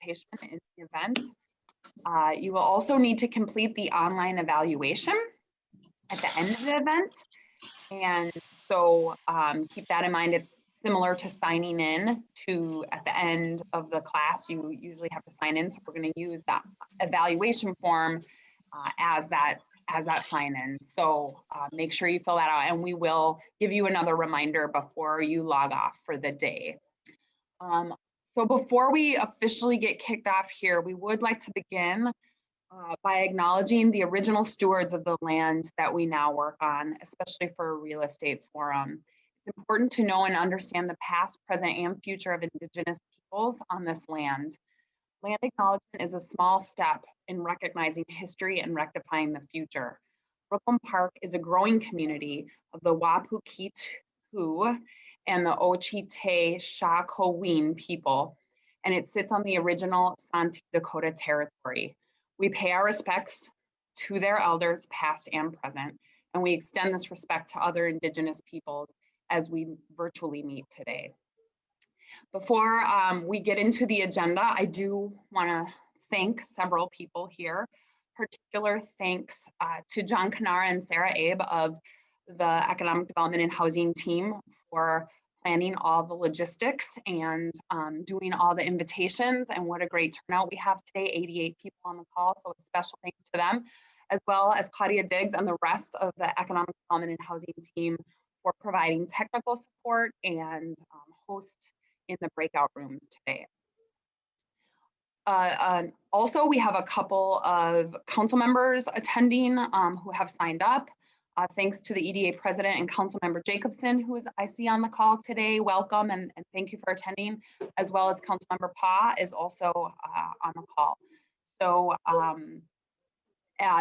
participation in the event. You will also need to complete the online evaluation at the end of the event. And so keep that in mind. It's similar to signing in to at the end of the class. You usually have to sign in. So we're going to use that evaluation form as that sign in. So make sure you fill that out, and we will give you another reminder before you log off for the day. So before we officially get kicked off here, we would like to begin by acknowledging the original stewards of the land that we now work on, especially for a real estate forum. It's important to know and understand the past, present, and future of Indigenous peoples on this land. Land acknowledgement is a small step in recognizing history and rectifying the future. Brooklyn Park is a growing community of the Wapukithu and the Ochite-Shakoween people, and it sits on the original Santee Dakota territory. We pay our respects to their elders, past and present, and we extend this respect to other Indigenous peoples as we virtually meet today. Before we get into the agenda, I do want to thank several people here. Particular thanks to John Canara and Sarah Abe of the Economic Development and Housing team for planning all the logistics and doing all the invitations, and what a great turnout we have today, 88 people on the call, so a special thanks to them, as well as Claudia Diggs and the rest of the Economic Development and Housing team for providing technical support and host in the breakout rooms today. Also, we have a couple of council members attending who have signed up. Thanks to the EDA president and council member Jacobson, who I see on the call today. Welcome and thank you for attending, as well as council member Pa is also on the call. So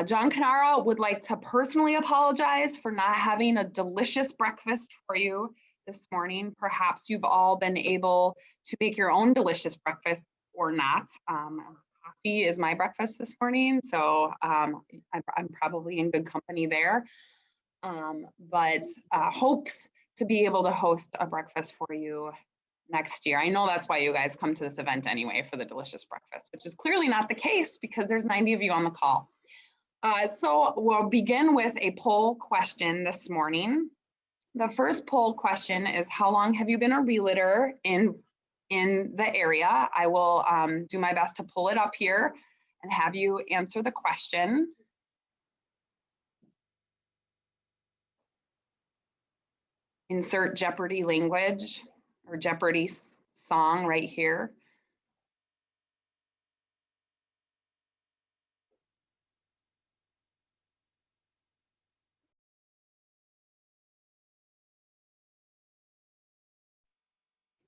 John Canara would like to personally apologize for not having a delicious breakfast for you this morning. Perhaps you've all been able to make your own delicious breakfast or not. Coffee is my breakfast this morning, so I'm probably in good company there. But hopes to be able to host a breakfast for you next year. I know that's why you guys come to this event anyway, for the delicious breakfast, which is clearly not the case because there's 90 of you on the call. So we'll begin with a poll question this morning. The first poll question is, how long have you been a realtor in the area? I will do my best to pull it up here and have you answer the question. Insert Jeopardy language or Jeopardy song right here.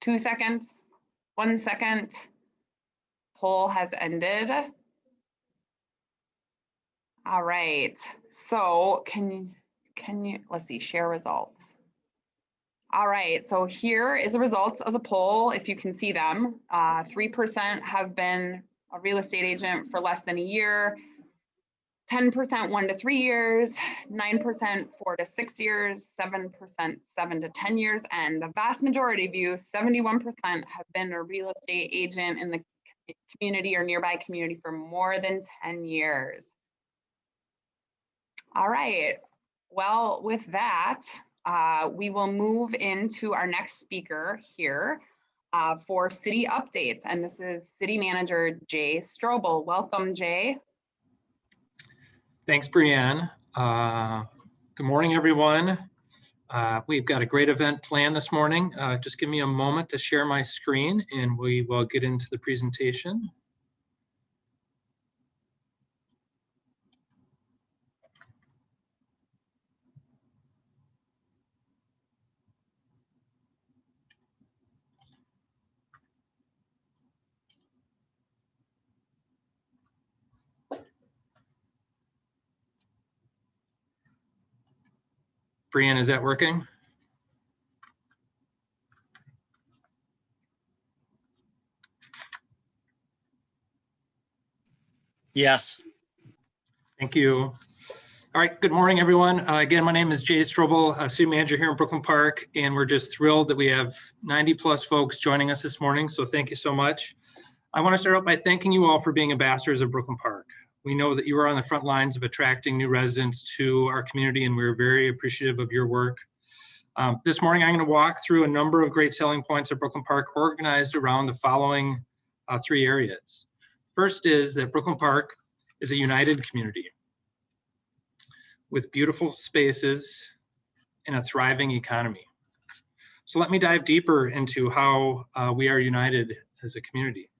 Two seconds, 1 second. Poll has ended. All right, so can you, let's see, share results. All right, so here is the results of the poll, if you can see them. 3% have been a real estate agent for less than a year, 10% 1 to 3 years, 9% 4 to 6 years, 7% 7 to 10 years, and the vast majority of you, 71%, have been a real estate agent in the community or nearby community for more than 10 years. All right, well, with that, we will move into our next speaker here for city updates, and this is City Manager Jay Strobel. Welcome, Jay. Thanks, Brianne. Good morning, everyone. We've got a great event planned this morning. Just give me a moment to share my screen and we will get into the presentation. Brianne, is that working? Yes. Thank you. All right, good morning, everyone. Again, my name is Jay Strobel, City Manager here in Brooklyn Park, and we're just thrilled that we have 90+ folks joining us this morning, so thank you so much. I want to start out by thanking you all for being ambassadors of Brooklyn Park. We know that you are on the front lines of attracting new residents to our community, and we're very appreciative of your work. This morning, I'm going to walk through a number of great selling points of Brooklyn Park organized around the following three areas. First is that Brooklyn Park is a united community with beautiful spaces and a thriving economy. So let me dive deeper into how we are united as a community.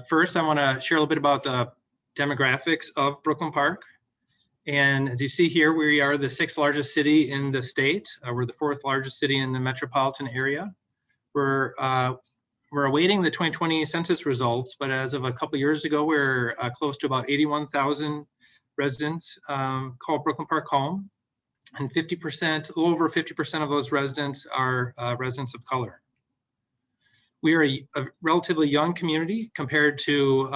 First, I want to share a little bit about the demographics of Brooklyn Park. And as you see here, we are the 6th largest city in the state. We're the 4th largest city in the metropolitan area. We're awaiting the 2020 census results, but as of a couple years ago, we're close to about 81,000 residents call Brooklyn Park home. And 50%, a little over 50% of those residents are residents of color. We are a relatively young community compared to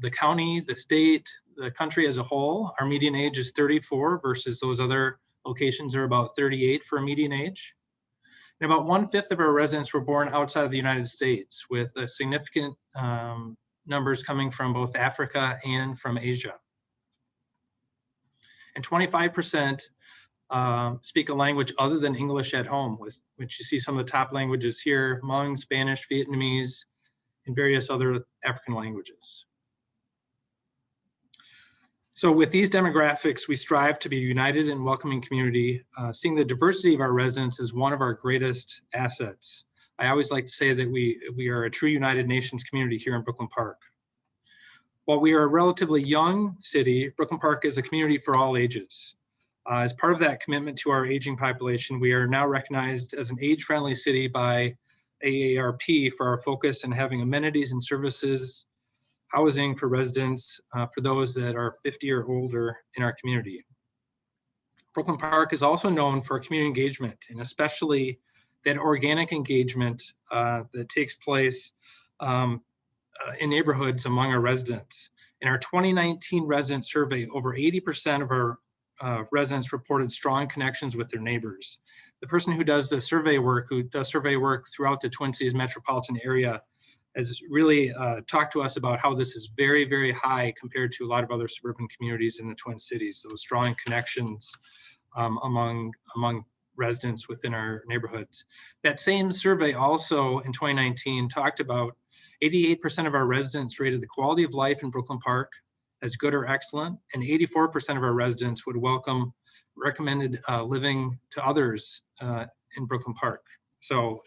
the county, the state, the country as a whole. Our median age is 34 versus those other locations are about 38 for a median age. And about 1/5 of our residents were born outside of the United States, with a significant numbers coming from both Africa and from Asia. And 25% speak a language other than English at home, which you see some of the top languages here: Hmong, Spanish, Vietnamese, and various other African languages. So with these demographics, we strive to be a united and welcoming community, seeing the diversity of our residents as one of our greatest assets. I always like to say that we are a true United Nations community here in Brooklyn Park. While we are a relatively young city, Brooklyn Park is a community for all ages. As part of that commitment to our aging population, we are now recognized as an age-friendly city by AARP for our focus in having amenities and services, housing for residents, for those that are 50 or older in our community. Brooklyn Park is also known for community engagement, and especially that organic engagement that takes place in neighborhoods among our residents. In our 2019 resident survey, over 80% of our residents reported strong connections with their neighbors. The person who does survey work throughout the Twin Cities metropolitan area, has really talked to us about how this is very, very high compared to a lot of other suburban communities in the Twin Cities, those strong connections among residents within our neighborhoods. That same survey also in 2019 talked about 88% of our residents rated the quality of life in Brooklyn Park as good or excellent, and 84% of our residents would welcome recommended living to others in Brooklyn Park. So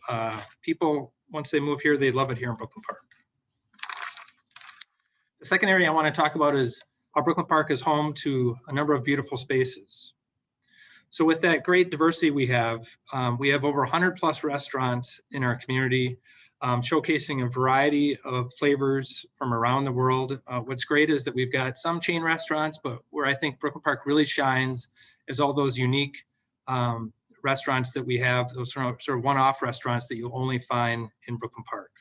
people, once they move here, they love it here in Brooklyn Park. The second area I want to talk about is how Brooklyn Park is home to a number of beautiful spaces. So with that great diversity we have over 100+ restaurants in our community, showcasing a variety of flavors from around the world. What's great is that we've got some chain restaurants, but where I think Brooklyn Park really shines is all those unique restaurants that we have, those sort of one-off restaurants that you'll only find in Brooklyn Park.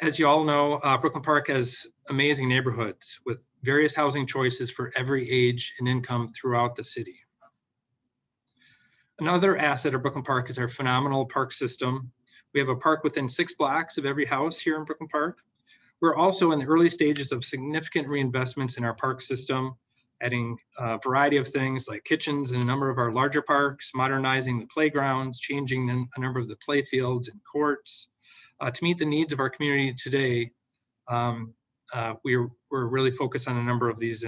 As you all know, Brooklyn Park has amazing neighborhoods with various housing choices for every age and income throughout the city. Another asset of Brooklyn Park is our phenomenal park system. We have a park within 6 blocks of every house here in Brooklyn Park. We're also in the early stages of significant reinvestments in our park system, adding a variety of things like kitchens in a number of our larger parks, modernizing the playgrounds, changing a number of the play fields and courts. To meet the needs of our community today, we're really focused on a number of these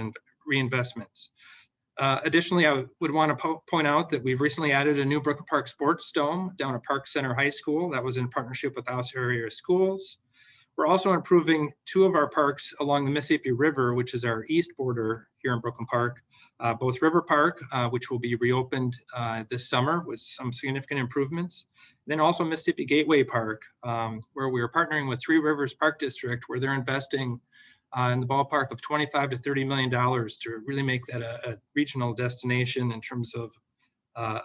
reinvestments. Additionally, I would want to point out that we've recently added a new Brooklyn Park Sports Dome down at Park Center High School. That was in partnership with House Area Schools. We're also improving 2 of our parks along the Mississippi River, which is our east border here in Brooklyn Park. Both River Park, which will be reopened this summer with some significant improvements. Then also Mississippi Gateway Park, where we are partnering with Three Rivers Park District, where they're investing in the ballpark of $25 to $30 million to really make that a regional destination in terms of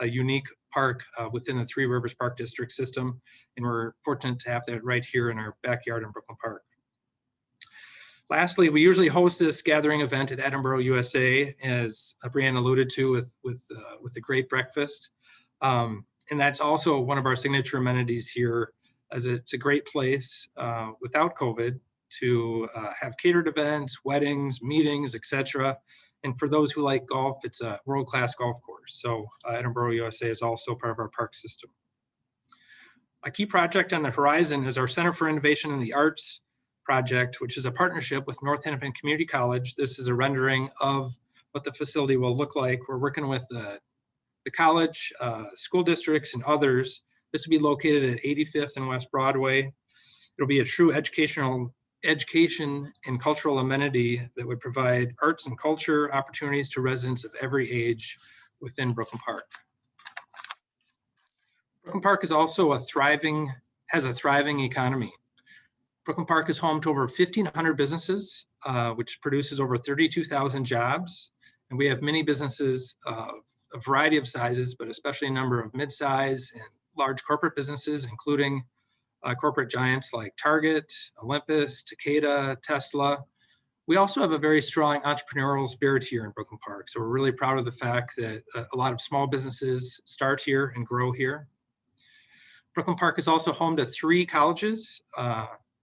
a unique park within the Three Rivers Park District system. And we're fortunate to have that right here in our backyard in Brooklyn Park. Lastly, we usually host this gathering event at Edinburgh, USA, as Brianne alluded to, with a great breakfast. And that's also one of our signature amenities here as it's a great place without COVID to have catered events, weddings, meetings, etc. And for those who like golf, it's a world-class golf course. So Edinburgh, USA is also part of our park system. A key project on the horizon is our Center for Innovation in the Arts project, which is a partnership with North Hennepin Community College. This is a rendering of what the facility will look like. We're working with the college, school districts, and others. This will be located at 85th and West Broadway. It'll be a true education and cultural amenity that would provide arts and culture opportunities to residents of every age within Brooklyn Park. Brooklyn Park is also has a thriving economy. Brooklyn Park is home to over 1,500 businesses, which produces over 32,000 jobs. And we have many businesses of a variety of sizes, but especially a number of mid-size and large corporate businesses, including corporate giants like Target, Olympus, Takeda, Tesla. We also have a very strong entrepreneurial spirit here in Brooklyn Park. So we're really proud of the fact that a lot of small businesses start here and grow here. Brooklyn Park is also home to 3 colleges.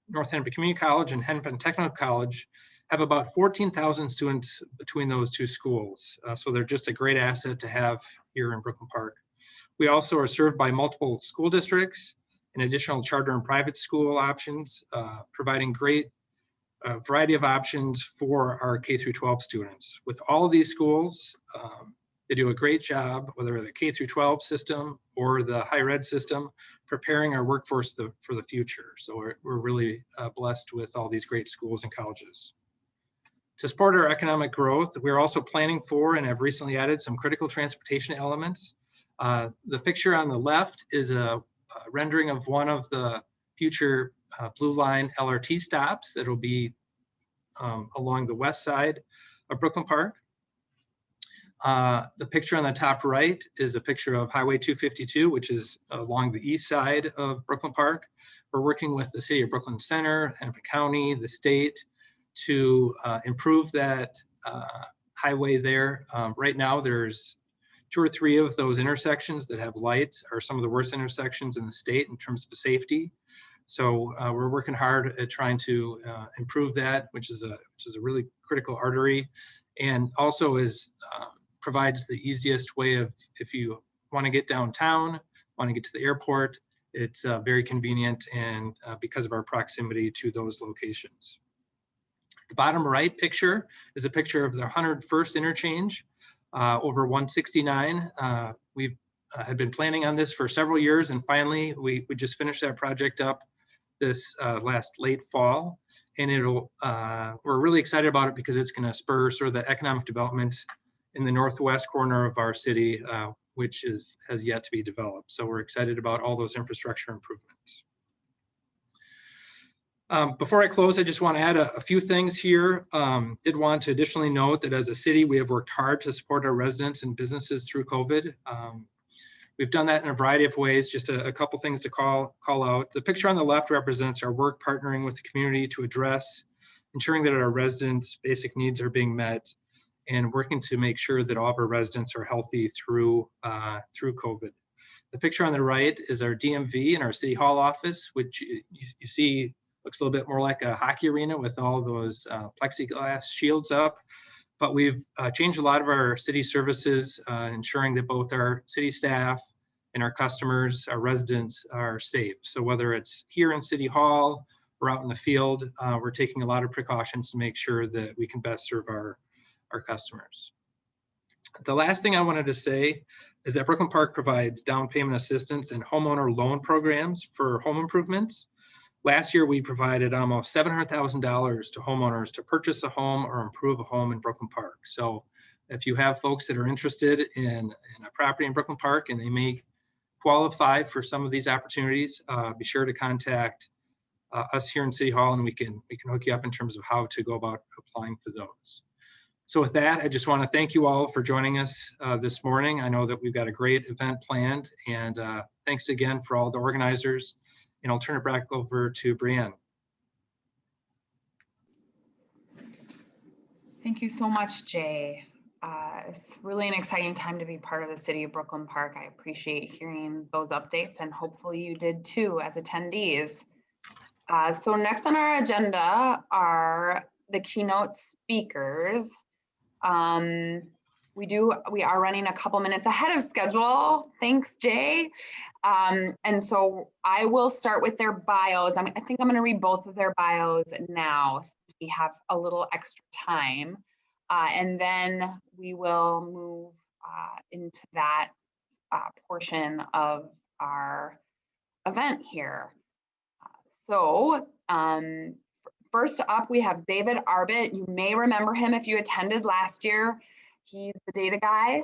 North Hennepin Community College and Hennepin Technical College have about 14,000 students between those 2 schools. So they're just a great asset to have here in Brooklyn Park. We also are served by multiple school districts and additional charter and private school options, providing great variety of options for our K through 12 students. With all of these schools, they do a great job, whether the K through 12 system or the higher ed system, preparing our workforce for the future. So we're really blessed with all these great schools and colleges. To support our economic growth, we're also planning for and have recently added some critical transportation elements. The picture on the left is a rendering of one of the future Blue Line LRT stops that will be along the west side of Brooklyn Park. The picture on the top right is a picture of Highway 252, which is along the east side of Brooklyn Park. We're working with the City of Brooklyn Center, Hennepin County, the state, to improve that highway there. Right now, there's 2 or 3 of those intersections that have lights are some of the worst intersections in the state in terms of safety. So we're working hard at trying to improve that, which is a really critical artery, and also provides the easiest way of, if you want to get downtown, want to get to the airport, it's very convenient, and because of our proximity to those locations. The bottom right picture is a picture of the 101st interchange over 169. We've had been planning on this for several years, and finally we just finished that project up this last late fall, and we're really excited about it because it's going to spur sort of the economic development in the northwest corner of our city, which has yet to be developed. So we're excited about all those infrastructure improvements. Before I close, I just want to add a few things here. Did want to additionally note that as a city, we have worked hard to support our residents and businesses through COVID. We've done that in a variety of ways. Just a couple things to call out. The picture on the left represents our work partnering with the community to address ensuring that our residents' basic needs are being met, and working to make sure that all of our residents are healthy through COVID. The picture on the right is our DMV and our City Hall office, which you see looks a little bit more like a hockey arena with all those plexiglass shields up. But we've changed a lot of our city services, ensuring that both our city staff and our customers, our residents, are safe. So whether it's here in City Hall or out in the field, we're taking a lot of precautions to make sure that we can best serve our customers. The last thing I wanted to say is that Brooklyn Park provides down payment assistance and homeowner loan programs for home improvements. Last year, we provided almost $700,000 to homeowners to purchase a home or improve a home in Brooklyn Park. So if you have folks that are interested in a property in Brooklyn Park and they may qualify for some of these opportunities, be sure to contact us here in City Hall, and we can hook you up in terms of how to go about applying for those. So with that, I just want to thank you all for joining us this morning. I know that we've got a great event planned, and thanks again for all the organizers. And I'll turn it back over to Brianne. Thank you so much, Jay. It's really an exciting time to be part of the City of Brooklyn Park. I appreciate hearing those updates, and hopefully you did too as attendees. So next on our agenda are the keynote speakers. We are running a couple minutes ahead of schedule. Thanks, Jay. And so I will start with their bios. I think I'm going to read both of their bios now, since we have a little extra time. And then we will move into that portion of our event here. First up, we have David Arbit. You may remember him if you attended last year. He's the data guy,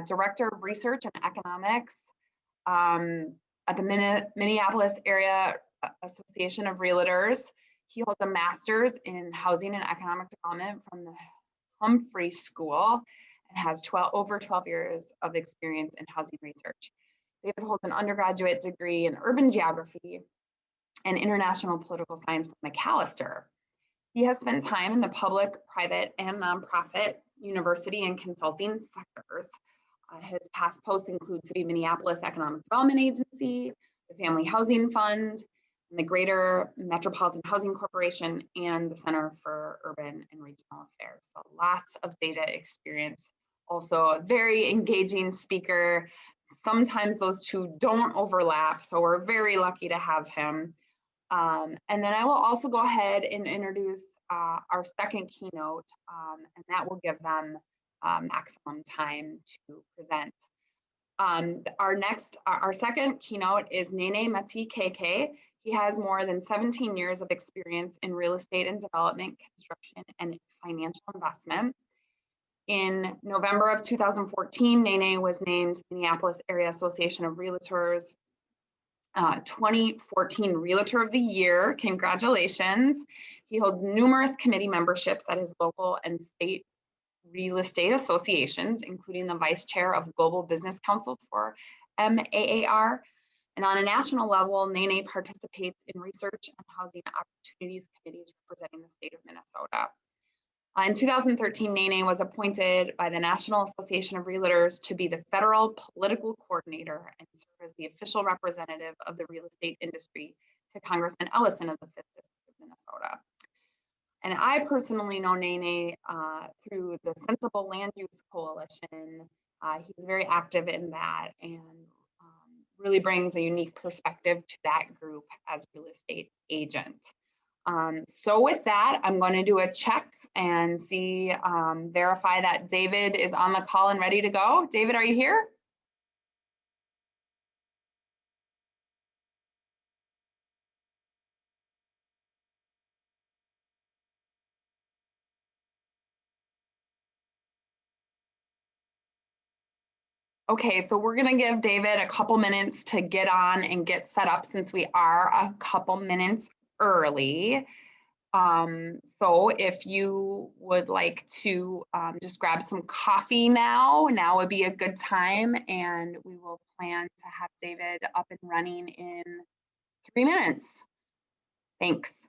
Director of Research and Economics at the Minneapolis Area Association of Realtors. He holds a master's in housing and economic development from the Humphrey School and has over 12 years of experience in housing research. David holds an undergraduate degree in urban geography and international political science from Macalester. He has spent time in the public, private, and nonprofit, university, and consulting sectors. His past posts include City of Minneapolis Economic Development Agency, the Family Housing Fund, and the Greater Metropolitan Housing Corporation, and the Center for Urban and Regional Affairs. So lots of data experience. Also a very engaging speaker. Sometimes those two don't overlap, so we're very lucky to have him. And then I will also go ahead and introduce our second keynote, and that will give them maximum time to present. Our second keynote is Nene Mati Keke. He has more than 17 years of experience in real estate and development, construction, and financial investment. In November of 2014, Nene was named Minneapolis Area Association of Realtors 2014 Realtor of the Year. Congratulations. He holds numerous committee memberships at his local and state real estate associations, including the vice chair of Global Business Council for MAAR. And on a national level, Nene participates in research and housing opportunities committees representing the state of Minnesota. In 2013, Nene was appointed by the National Association of Realtors to be the federal political coordinator and serve as the official representative of the real estate industry to Congressman Ellison of the 5th District of Minnesota. And I personally know Nene through the Sensible Land Use Coalition. He's very active in that and really brings a unique perspective to that group as real estate agent. So with that, I'm going to do a check and see, verify that David is on the call and ready to go. David, are you here? Okay, so we're gonna give David a couple minutes to get on and get set up since we are a couple minutes early. So if you would like to just grab some coffee now would be a good time, and we will plan to have David up and running in 3 minutes. Thanks.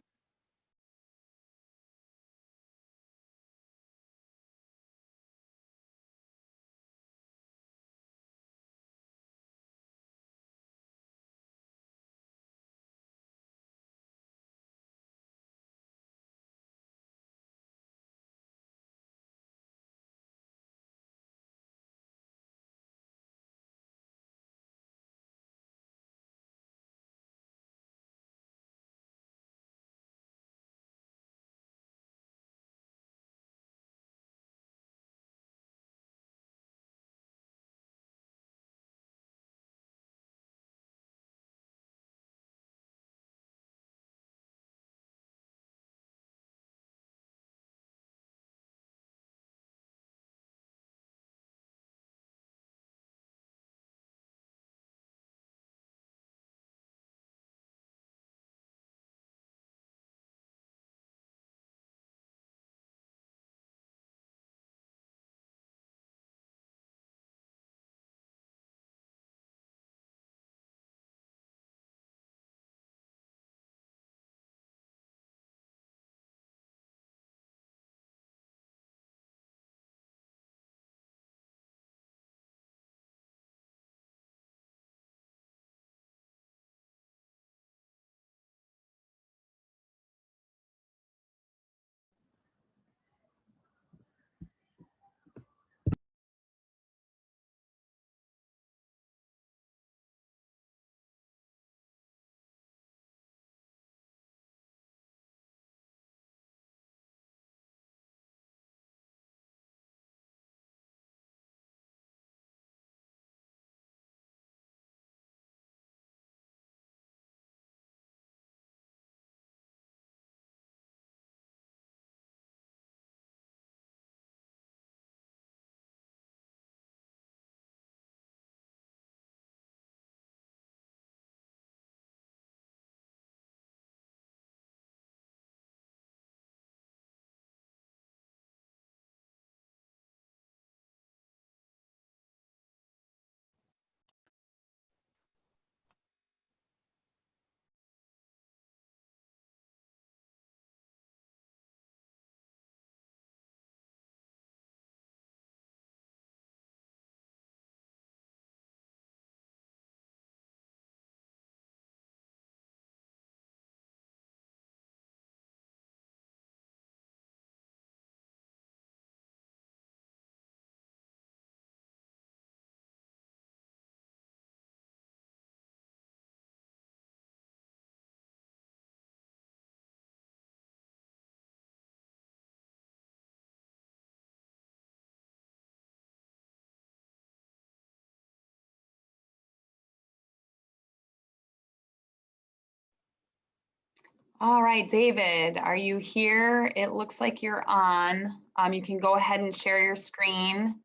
All right, David, are you here? It looks like you're on. You can go ahead and share your screen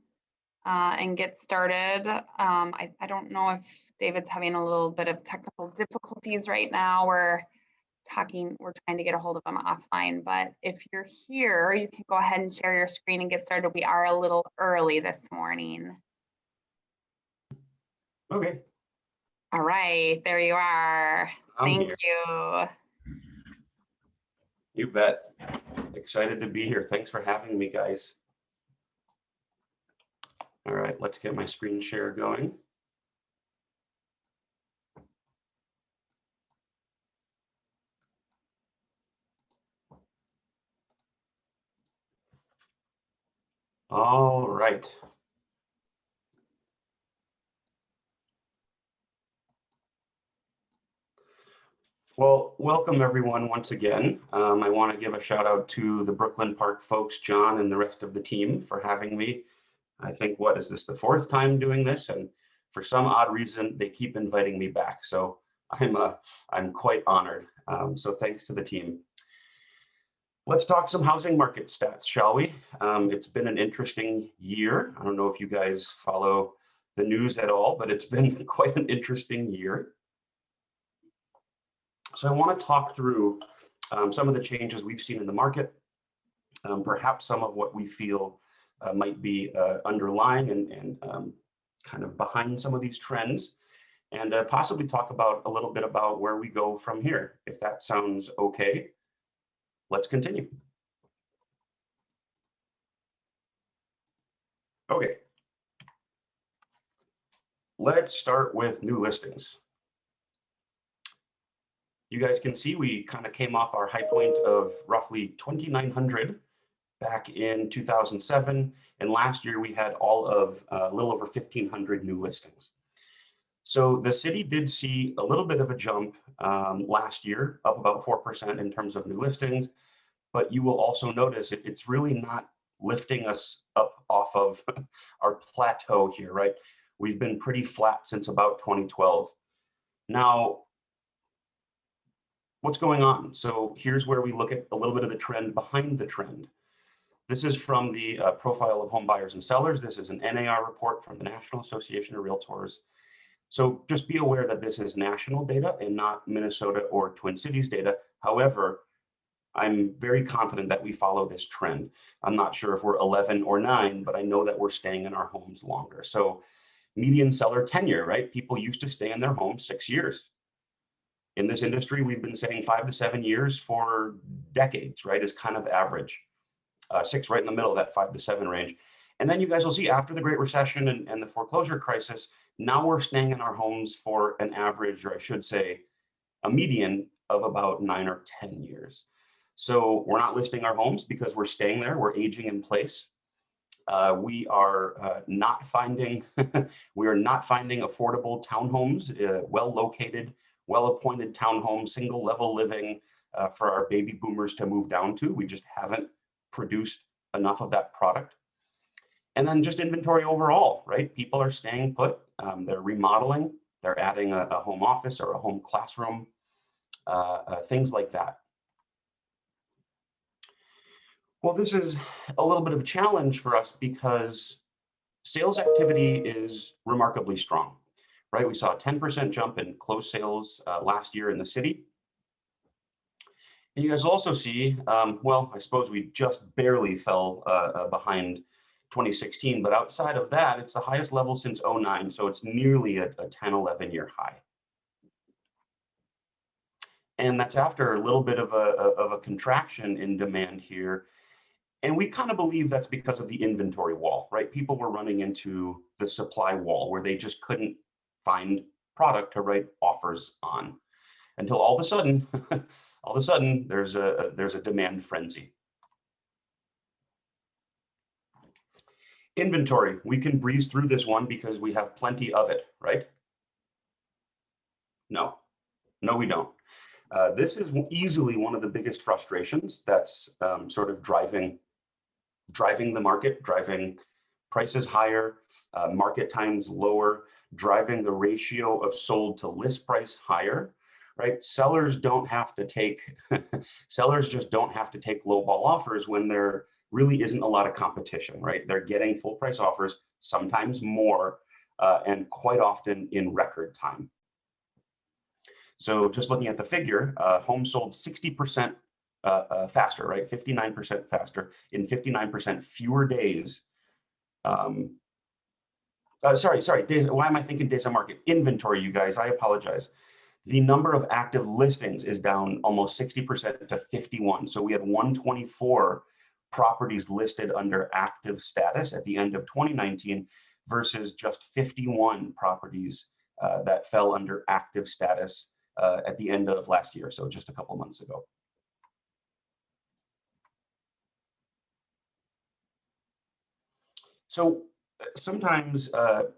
and get started. I don't know if David's having a little bit of technical difficulties right now. We're trying to get a hold of him offline, but if you're here, you can go ahead and share your screen and get started. We are a little early this morning. Okay. All right, there you are. Thank Here. you. You bet. Excited to be here. Thanks for having me, guys. All right, let's get my screen share going. All right. Well, welcome everyone once again. I want to give a shout out to the Brooklyn Park folks, John and the rest of the team for having me. I think, what is this, the 4th time doing this? And for some odd reason, they keep inviting me back. So I'm quite honored. So thanks to the team. Let's talk some housing market stats, shall we? It's been an interesting year. I don't know if you guys follow the news at all, but it's been quite an interesting year. So I want to talk through some of the changes we've seen in the market, perhaps some of what we feel might be underlying and kind of behind some of these trends, and possibly talk about a little bit about where we go from here. If that sounds okay, let's continue. Okay. Let's start with new listings. You guys can see we kind of came off our high point of roughly 2,900 back in 2007. And last year we had all of a little over 1,500 new listings. So the city did see a little bit of a jump last year, up about 4% in terms of new listings. But you will also notice it's really not lifting us up off of our plateau here, right? We've been pretty flat since about 2012. Now, what's going on? So here's where we look at a little bit of the trend behind the trend. This is from the profile of home buyers and sellers. This is an NAR report from the National Association of Realtors. So just be aware that this is national data and not Minnesota or Twin Cities data. However, I'm very confident that we follow this trend. I'm not sure if we're 11 or 9, but I know that we're staying in our homes longer. So median seller tenure, right? People used to stay in their homes 6 years. In this industry, we've been saying 5 to 7 years for decades, right, is kind of average. 6 right in the middle of that 5 to 7 range. And then you guys will see after the Great Recession and the foreclosure crisis, now we're staying in our homes for an average, or I should say, a median of about 9 or 10 years. So we're not listing our homes because we're staying there, we're aging in place. We are not finding affordable townhomes, well-located, well-appointed townhomes, single-level living for our baby boomers to move down to. We just haven't produced enough of that product. And then just inventory overall, right? People are staying put, they're remodeling, they're adding a home office or a home classroom, things like that. Well, this is a little bit of a challenge for us because sales activity is remarkably strong, right? We saw a 10% jump in closed sales last year in the city. And you guys also see, well, I suppose we just barely fell behind 2016, but outside of that, it's the highest level since 2009. So it's nearly a 10, 11 year high. And that's after a little bit of a contraction in demand here. And we kind of believe that's because of the inventory wall, right? People were running into the supply wall where they just couldn't find product to write offers on until all of a sudden, there's a demand frenzy. Inventory, we can breeze through this one because we have plenty of it, right? No, we don't. This is easily one of the biggest frustrations that's sort of driving the market, driving prices higher, market times lower, driving the ratio of sold to list price higher. right? Sellers don't have to take, sellers just don't have to take lowball offers when there really isn't a lot of competition, right? They're getting full price offers, sometimes more, and quite often in record time. So just looking at the figure, homes sold 60% faster, right? 59% faster in 59% fewer days. Sorry, days, why am I thinking days on market? Inventory, you guys, I apologize. The number of active listings is down almost 60% to 51. So we had 124 properties listed under active status at the end of 2019 versus just 51 properties that fell under active status at the end of last year, so just a couple months ago. So sometimes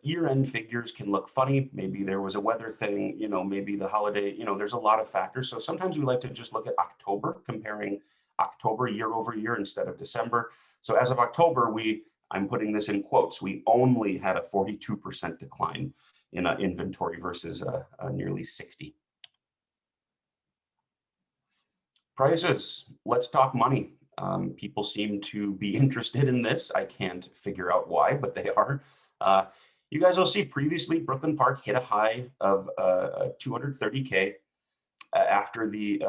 year-end figures can look funny. Maybe there was a weather thing, you know, maybe the holiday, you know, there's a lot of factors. So sometimes we like to just look at October, comparing October year over year instead of December. So as of October, I'm putting this in quotes, we only had a 42% decline in inventory versus nearly 60. Prices, let's talk money. People seem to be interested in this. I can't figure out why, but they are. You guys will see previously Brooklyn Park hit a high of 230K. After the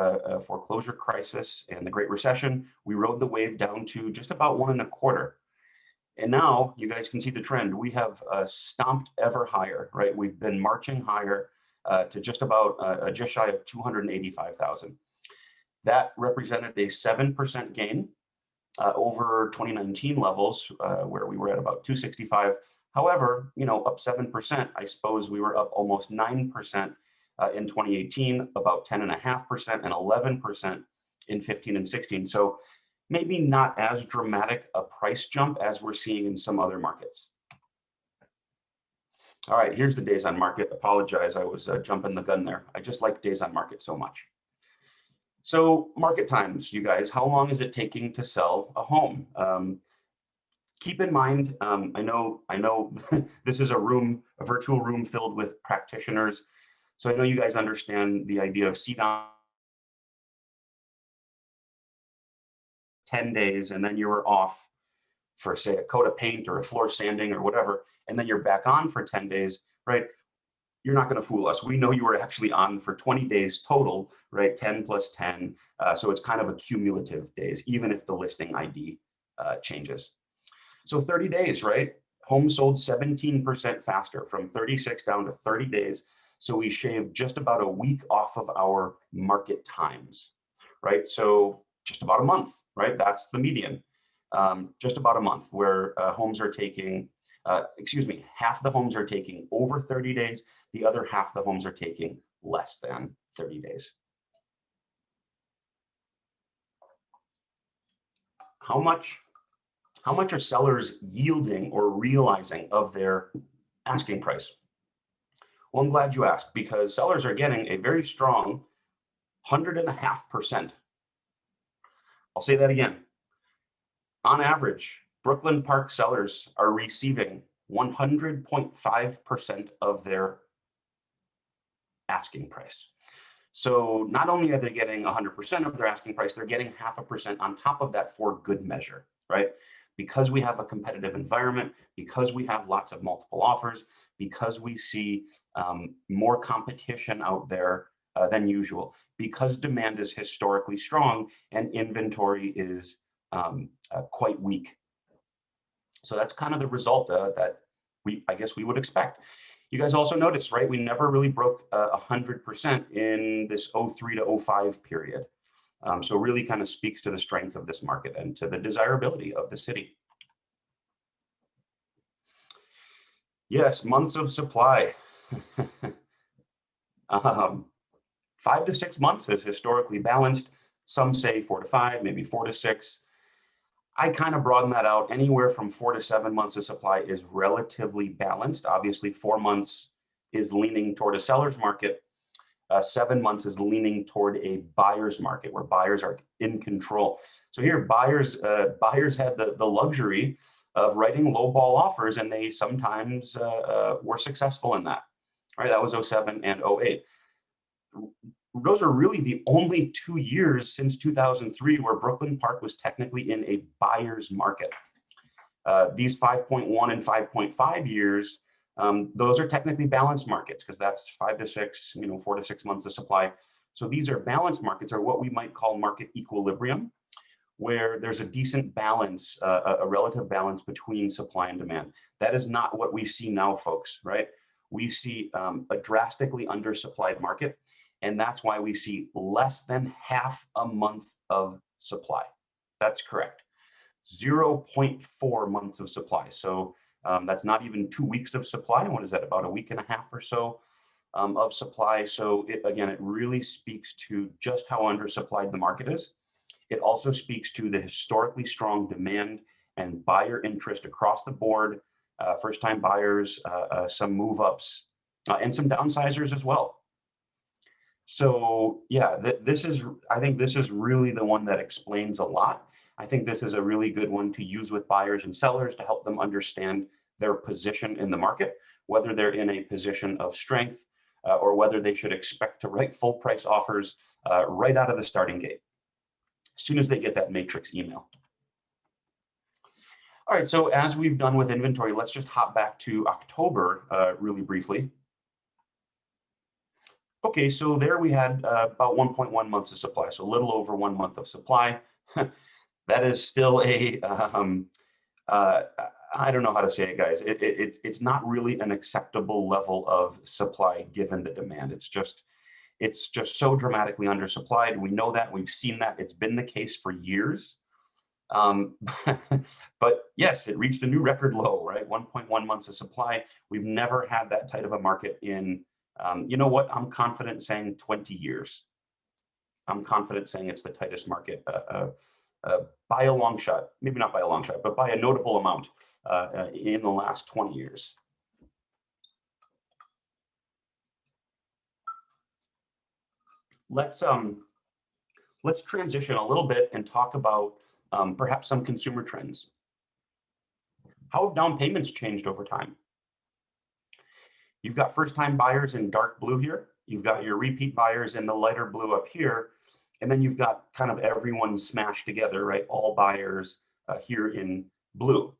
foreclosure crisis and the Great Recession, we rode the wave down to just about 1.25. And now you guys can see the trend. We have stomped ever higher, right? We've been marching higher to just about just shy of 285,000. That represented a 7% gain over 2019 levels, where we were at about 265. However, you know, up 7%, I suppose we were up almost 9% in 2018, about 10.5% and 11% in 15 and 16. So maybe not as dramatic a price jump as we're seeing in some other markets. All right, here's the days on market. Apologize, I was jumping the gun there. I just like days on market so much. So market times, you guys, how long is it taking to sell a home? Keep in mind, I know this is a virtual room filled with practitioners. So I know you guys understand the idea of seat on 10 days, and then you were off for, say, a coat of paint or a floor sanding or whatever, and then you're back on for 10 days, right? You're not going to fool us. We know you were actually on for 20 days total, right? 10 plus 10. So it's kind of a cumulative days, even if the listing ID changes. So 30 days, right? Homes sold 17% faster, from 36 down to 30 days. So we shaved just about a week off of our market times, right? So just about a month, right? That's the median. Just about a month where homes are taking, half the homes are taking over 30 days. The other half the homes are taking less than 30 days. How much are sellers yielding or realizing of their asking price? Well, I'm glad you asked, because sellers are getting a very strong 100.5%. I'll say that again. On average, Brooklyn Park sellers are receiving 100.5% of their asking price. So not only are they getting 100% of their asking price, they're getting 0.5% on top of that for good measure, right? Because we have a competitive environment, because we have lots of multiple offers, because we see more competition out there than usual, because demand is historically strong and inventory is quite weak. So that's kind of the result that I guess we would expect. You guys also notice, right? We never really broke 100% in this 03 to 05 period. So really kind of speaks to the strength of this market and to the desirability of the city. Yes, months of supply. 5 to 6 months is historically balanced. Some say 4 to 5, maybe 4 to 6. I kind of broaden that out. Anywhere from 4 to 7 months of supply is relatively balanced. Obviously, 4 months is leaning toward a seller's market. 7 months is leaning toward a buyer's market where buyers are in control. So here, buyers had the luxury of writing lowball offers, and they sometimes were successful in that. Right, that was 07 and 08. those are really the only 2 years since 2003 where Brooklyn Park was technically in a buyer's market. These 5.1 and 5.5 years, those are technically balanced markets because that's 5 to 6, 4 to 6 months of supply. So these are balanced markets, or what we might call market equilibrium, where there's a decent balance, a relative balance between supply and demand. That is not what we see now, folks, right? We see a drastically undersupplied market, and that's why we see less than half a month of supply. That's correct. 0.4 months of supply. So that's not even 2 weeks of supply. What is that, about a week and a half or so of supply? So again, it really speaks to just how undersupplied the market is. It also speaks to the historically strong demand and buyer interest across the board, first-time buyers, some move-ups, and some downsizers as well. So yeah, I think this is really the one that explains a lot. I think this is a really good one to use with buyers and sellers to help them understand their position in the market, whether they're in a position of strength or whether they should expect to write full price offers right out of the starting gate, as soon as they get that matrix email. All right, so as we've done with inventory, let's just hop back to October really briefly. Okay, so there we had about 1.1 months of supply, so a little over 1 month of supply. That is still a, I don't know how to say it, guys. It's not really an acceptable level of supply given the demand. It's just so dramatically undersupplied. We know that, we've seen that, it's been the case for years. But yes, it reached a new record low, right? 1.1 months of supply. We've never had that tight of a market in, you know what, I'm confident saying 20 years. I'm confident saying it's the tightest market by a long shot, maybe not by a long shot, but by a notable amount in the last 20 years. Let's transition a little bit and talk about perhaps some consumer trends. How have down payments changed over time? You've got first-time buyers in dark blue here. You've got your repeat buyers in the lighter blue up here. And then you've got kind of everyone smashed together, right? All buyers here in blue.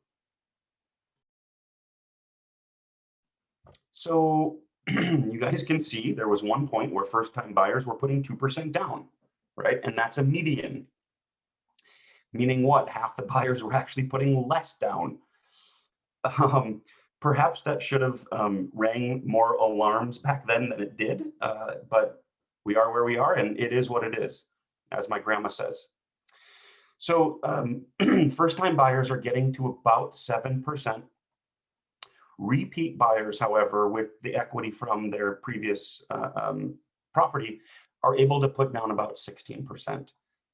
So you guys can see there was one point where first-time buyers were putting 2% down, right? And that's a median. Meaning what? Half the buyers were actually putting less down. Perhaps that should have rang more alarms back then than it did, but we are where we are, and it is what it is, as my grandma says. So first-time buyers are getting to about 7%. Repeat buyers, however, with the equity from their previous property, are able to put down about 16%.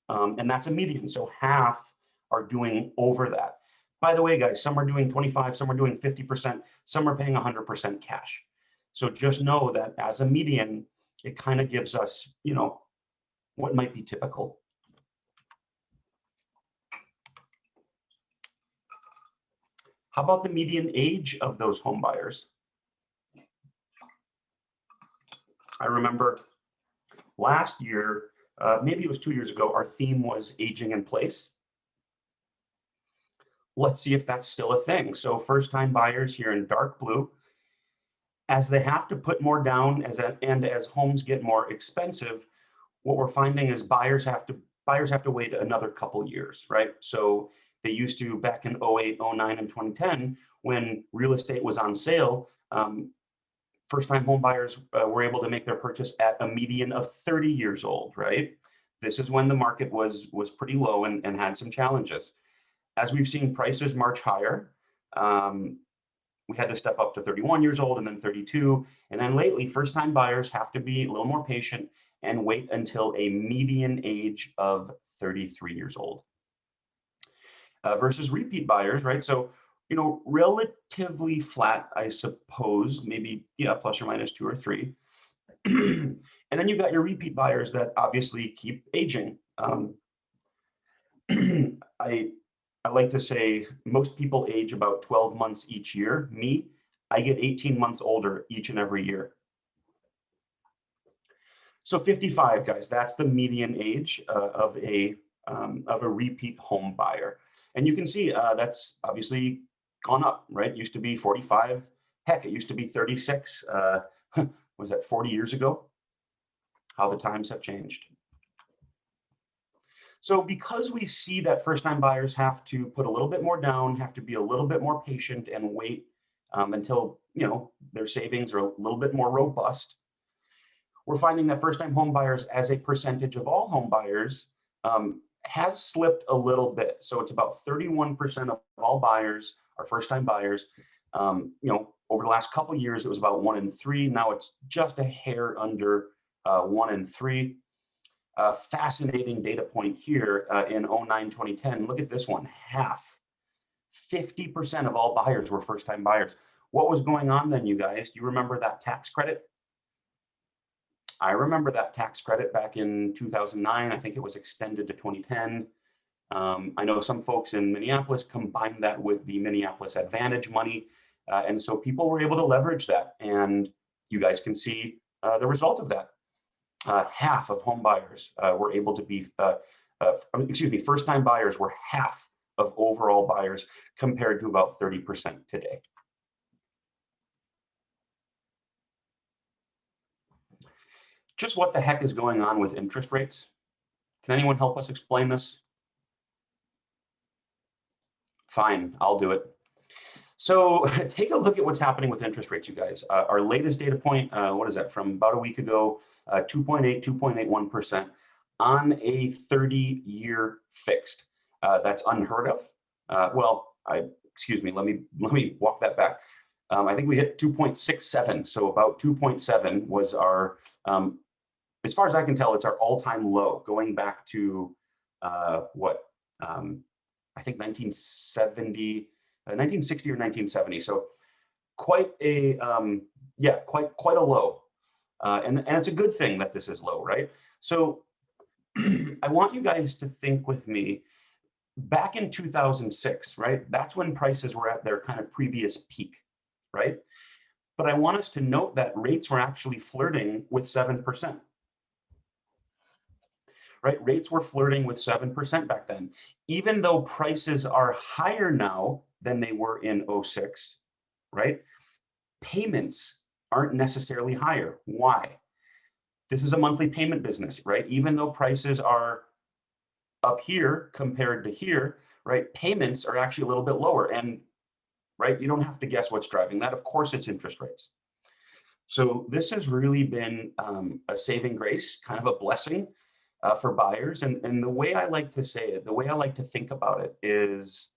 And that's a median, so half are doing over that. By the way, guys, some are doing 25, some are doing 50%, some are paying 100% cash. So just know that as a median, it kind of gives us, you know, what might be typical. How about the median age of those home buyers? I remember last year, maybe it was 2 years ago, our theme was aging in place. Let's see if that's still a thing. So first-time buyers here in dark blue, as they have to put more down and as homes get more expensive, what we're finding is buyers have to wait another couple years, right? So they used to, back in 08, 09, and 2010, when real estate was on sale, first-time home buyers were able to make their purchase at a median of 30 years old, right? This is when the market was pretty low and had some challenges. As we've seen prices march higher, we had to step up to 31 years old and then 32. And then lately, first-time buyers have to be a little more patient and wait until a median age of 33 years old. Versus repeat buyers, right? So, you know, relatively flat, I suppose, maybe, yeah, plus or minus 2 or 3. And then you've got your repeat buyers that obviously keep aging. I like to say most people age about 12 months each year. Me, I get 18 months older each and every year. So 55, guys, that's the median age of a repeat home buyer. And you can see that's obviously gone up, right? It used to be 45. Heck, it used to be 36. Was that 40 years ago? How the times have changed. So because we see that first-time buyers have to put a little bit more down, have to be a little bit more patient and wait until, you know, their savings are a little bit more robust, we're finding that first-time home buyers as a percentage of all home buyers has slipped a little bit. So it's about 31% of all buyers are first-time buyers. You know, over the last couple of years, it was about 1 in 3. Now it's just a hair under 1 in 3. Fascinating data point here in 09, 2010. Look at this one, half. 50% of all buyers were first-time buyers. What was going on then, you guys? Do you remember that tax credit? I remember that tax credit back in 2009. I think it was extended to 2010. I know some folks in Minneapolis combined that with the Minneapolis Advantage money. And so people were able to leverage that. And you guys can see the result of that. Half of home buyers were able to be, first-time buyers were half of overall buyers compared to about 30% today. Just what the heck is going on with interest rates? Can anyone help us explain this? Fine, I'll do it. So take a look at what's happening with interest rates, you guys. Our latest data point, what is that, from about a week ago, 2.8, 2.81% on a 30-year fixed. That's unheard of. Excuse me, let me walk that back. I think we hit 2.67, so about 2.7 was our, as far as I can tell, it's our all-time low, going back to I think 1960 or 1970. So quite a quite a low, and it's a good thing that this is low, right? So I want you guys to think with me. Back in 2006, right? That's when prices were at their kind of previous peak, right? But I want us to note that rates were actually flirting with 7%. Right? Rates were flirting with 7% back then. Even though prices are higher now than they were in 06, right? Payments aren't necessarily higher. Why? This is a monthly payment business, right? Even though prices are up here compared to here, right? Payments are actually a little bit lower. And right, you don't have to guess what's driving that. Of course, it's interest rates. So this has really been a saving grace, kind of a blessing for buyers. And the way I like to say it, the way I like to think about it is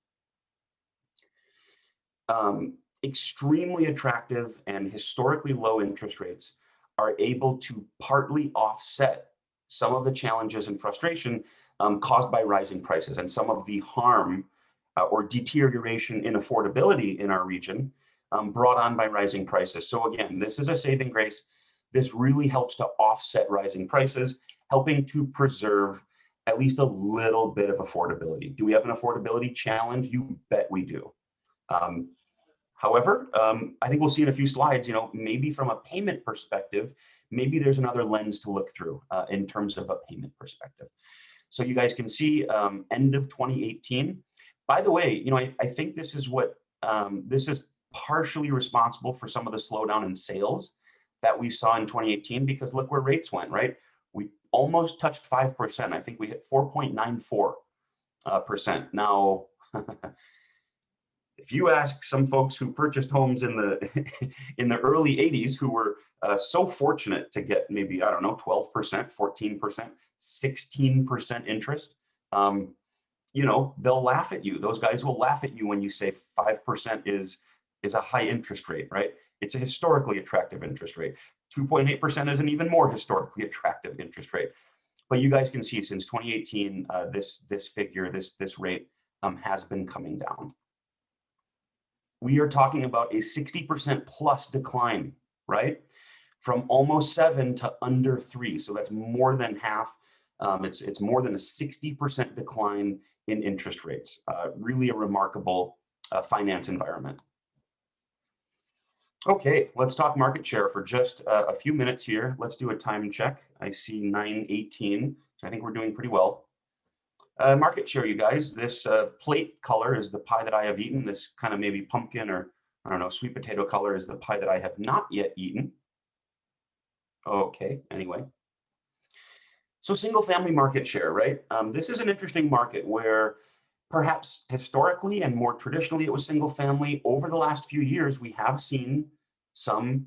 extremely attractive and historically low interest rates are able to partly offset some of the challenges and frustration caused by rising prices and some of the harm or deterioration in affordability in our region brought on by rising prices. So again, this is a saving grace. This really helps to offset rising prices, helping to preserve at least a little bit of affordability. Do we have an affordability challenge? You bet we do. However, I think we'll see in a few slides, you know, maybe from a payment perspective, maybe there's another lens to look through in terms of a payment perspective. So you guys can see end of 2018. By the way, you know, I think this is what, this is partially responsible for some of the slowdown in sales that we saw in 2018, because look where rates went, right? We almost touched 5%. I think we hit 4.94%. Now, if you ask some folks who purchased homes in the in the early 80s who were so fortunate to get maybe, I don't know, 12%, 14%, 16% interest, you know, they'll laugh at you. Those guys will laugh at you when you say 5% is a high interest rate, right? It's a historically attractive interest rate. 2.8% is an even more historically attractive interest rate. But you guys can see since 2018, this figure, this rate has been coming down. We are talking about a 60% plus decline, right? From almost 7 to under 3. So that's more than half. It's more than a 60% decline in interest rates. Really a remarkable finance environment. Okay, let's talk market share for just a few minutes here. Let's do a time check. I see 9:18, so I think we're doing pretty well. Market share, you guys. This plate color is the pie that I have eaten. This kind of maybe pumpkin or, I don't know, sweet potato color is the pie that I have not yet eaten. Okay, anyway. So single family market share, right? This is an interesting market where perhaps historically and more traditionally it was single family. Over the last few years, we have seen some,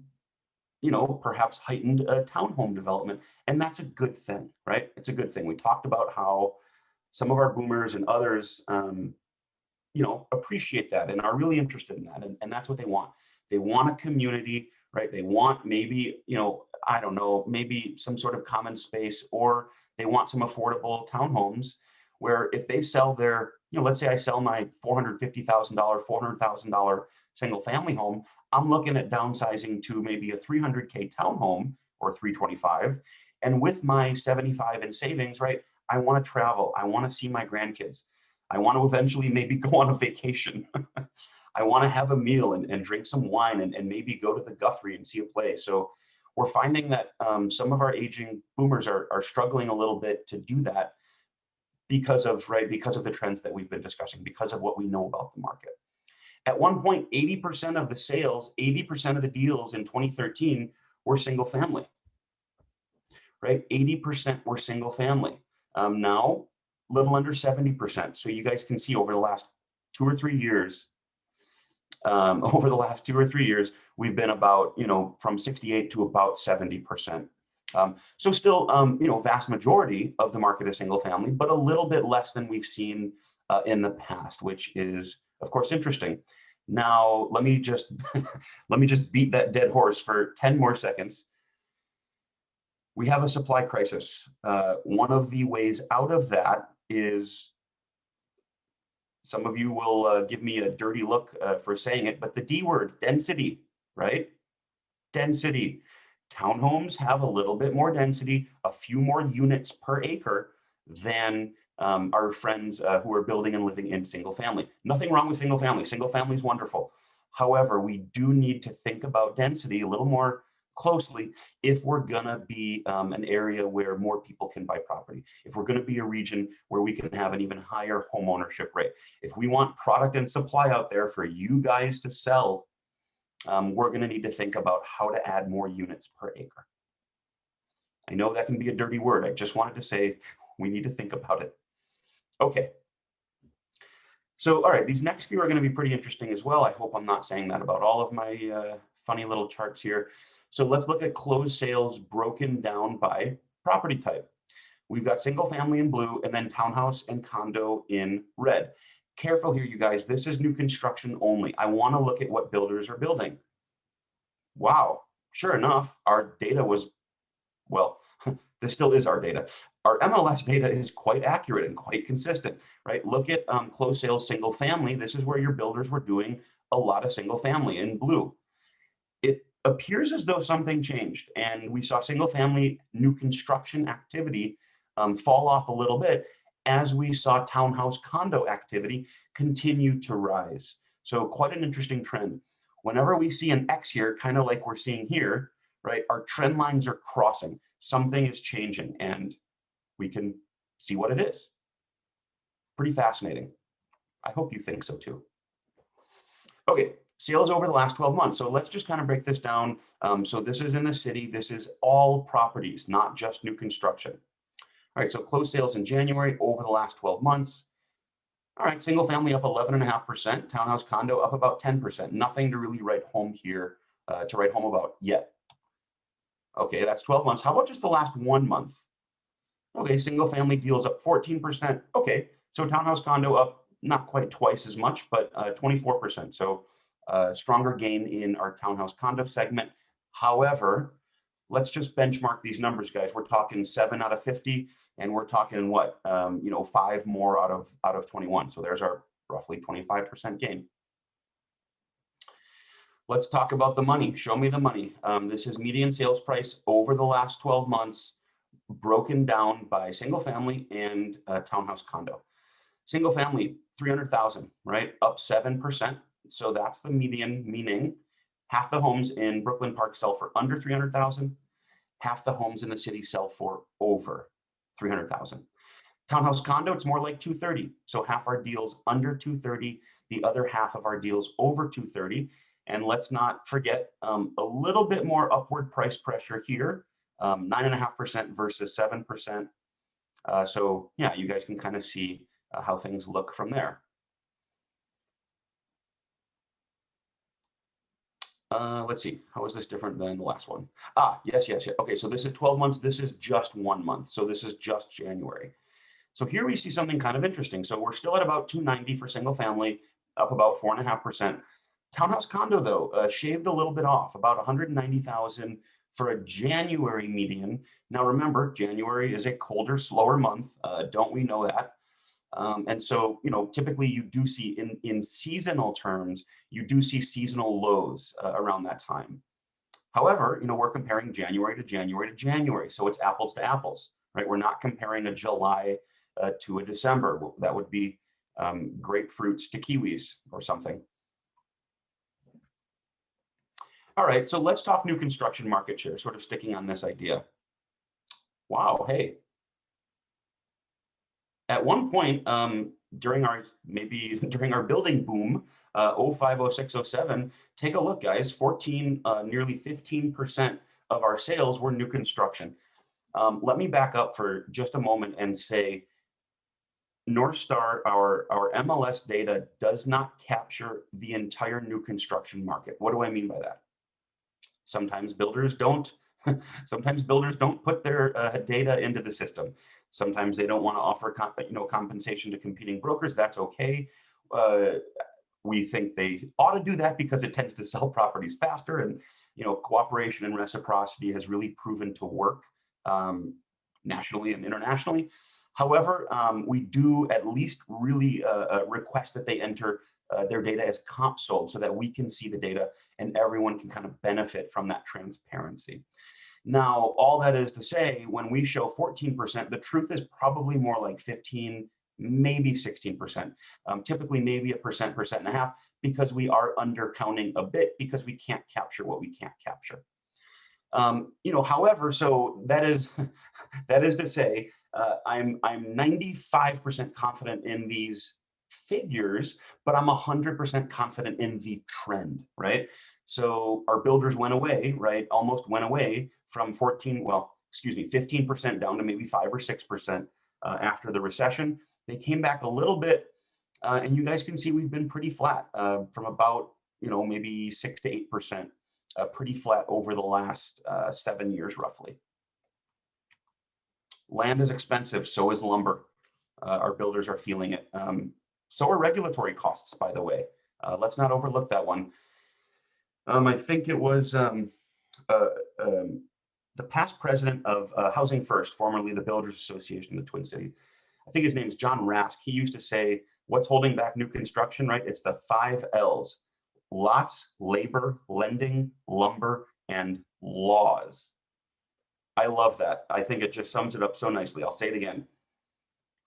perhaps heightened townhome development. And that's a good thing, right? It's a good thing. We talked about how some of our boomers and others, appreciate that and are really interested in that. And that's what they want. They want a community, right? They want maybe, I don't know, maybe some sort of common space, or they want some affordable townhomes where if they sell their, let's say I sell my $450,000, $400,000 single family home, I'm looking at downsizing to maybe a 300K townhome or 325. And with my 75 in savings, right? I want to travel. I want to see my grandkids. I want to eventually maybe go on a vacation. I want to have a meal and drink some wine and maybe go to the Guthrie and see a play. So we're finding that some of our aging boomers are struggling a little bit to do that because of the trends that we've been discussing, because of what we know about the market. At one point, 80% of the sales, 80% of the deals in 2013 were single family, right? 80% were single family. Now, a little under 70%. So you guys can see over the last 2 or 3 years, we've been about, from 68 to about 70%. So still, vast majority of the market is single family, but a little bit less than we've seen in the past, which is, of course, interesting. Now, let me just beat that dead horse for 10 more seconds. We have a supply crisis. One of the ways out of that is, some of you will give me a dirty look for saying it, but the D word, density, right? Density. Townhomes have a little bit more density, a few more units per acre than our friends who are building and living in single family. Nothing wrong with single family. Single family is wonderful. However, we do need to think about density a little more closely if we're gonna be an area where more people can buy property, if we're gonna be a region where we can have an even higher home ownership rate, if we want product and supply out there for you guys to sell, we're gonna need to think about how to add more units per acre. I know that can be a dirty word. I just wanted to say we need to think about it. Okay. So, all right, these next few are gonna be pretty interesting as well. I hope I'm not saying that about all of my funny little charts here. So let's look at closed sales broken down by property type. We've got single family in blue and then townhouse and condo in red. Careful here, you guys. This is new construction only. I want to look at what builders are building. Wow, sure enough, our data was, well, this still is our data. Our MLS data is quite accurate and quite consistent, right? Look at closed sales single family. This is where your builders were doing a lot of single family in blue. It appears as though something changed, and we saw single family new construction activity fall off a little bit as we saw townhouse condo activity continue to rise. So quite an interesting trend. Whenever we see an X here, kind of like we're seeing here, right, our trend lines are crossing. Something is changing, and we can see what it is. Pretty fascinating. I hope you think so too. Okay. Sales over the last 12 months. So let's just kind of break this down. So this is in the city. This is all properties, not just new construction. All right, so closed sales in January over the last 12 months. All right, single family up 11.5%, townhouse condo up about 10%. Nothing to really write home here, to write home about yet. Okay, that's 12 months. How about just the last 1 month? Okay, single family deals up 14%. Okay, so townhouse condo up not quite twice as much, but 24%. So stronger gain in our townhouse condo segment. However, let's just benchmark these numbers, guys. We're talking 7 out of 50, and we're talking what, 5 more out of 21. So there's our roughly 25% gain. Let's talk about the money. Show me the money. This is median sales price over the last 12 months, broken down by single family and townhouse condo. Single family, 300,000, right? Up 7%. So that's the median, meaning Half the homes in Brooklyn Park sell for under 300,000. Half the homes in the city sell for over 300,000. Townhouse condo, it's more like 230. So half our deals under 230, the other half of our deals over 230. And let's not forget a little bit more upward price pressure here, 9.5% versus 7%. So yeah, you guys can kind of see how things look from there. Let's see, how is this different than the last one? Yes. Okay, so this is 12 months. This is just 1 month. So this is just January. So here we see something kind of interesting. So we're still at about 290 for single family, up about 4.5%. Townhouse condo, though, shaved a little bit off, about 190,000 for a January median. Now remember, January is a colder, slower month. Don't we know that? And so, typically you do see in seasonal terms, you do see seasonal lows around that time. However, we're comparing January to January to January. So it's apples to apples, right? We're not comparing a July to a December. That would be grapefruits to kiwis or something. All right, so let's talk new construction market share, sort of sticking on this idea. Wow, hey. At one point, during our building boom, 05, 06, 07, take a look, guys, nearly 15% of our sales were new construction. Let me back up for just a moment and say, North Star, our MLS data does not capture the entire new construction market. What do I mean by that? Sometimes builders don't. Sometimes builders don't put their data into the system. Sometimes they don't want to offer compensation to competing brokers. That's okay. We think they ought to do that because it tends to sell properties faster, and cooperation and reciprocity has really proven to work nationally and internationally. However, we do at least really request that they enter their data as comp sold so that we can see the data and everyone can kind of benefit from that transparency. Now, all that is to say, when we show 14%, the truth is probably more like 15, maybe 16%, typically maybe 1.5%, because we are undercounting a bit because we can't capture what we can't capture. However, so that is to say, I'm 95% confident in these figures, but I'm 100% confident in the trend, right? So our builders went away, right? Almost went away from 15% down to maybe 5 or 6% after the recession. They came back a little bit, and you guys can see we've been pretty flat from about, maybe 6 to 8%, pretty flat over the last 7 years, roughly. Land is expensive, so is lumber. Our builders are feeling it. So are regulatory costs, by the way. Let's not overlook that one. I think it was the past president of Housing First, formerly the Builders Association of the Twin Cities. I think his name is John Rask. He used to say, what's holding back new construction, right? It's the 5 L's: lots, labor, lending, lumber, and laws. I love that. I think it just sums it up so nicely. I'll say it again.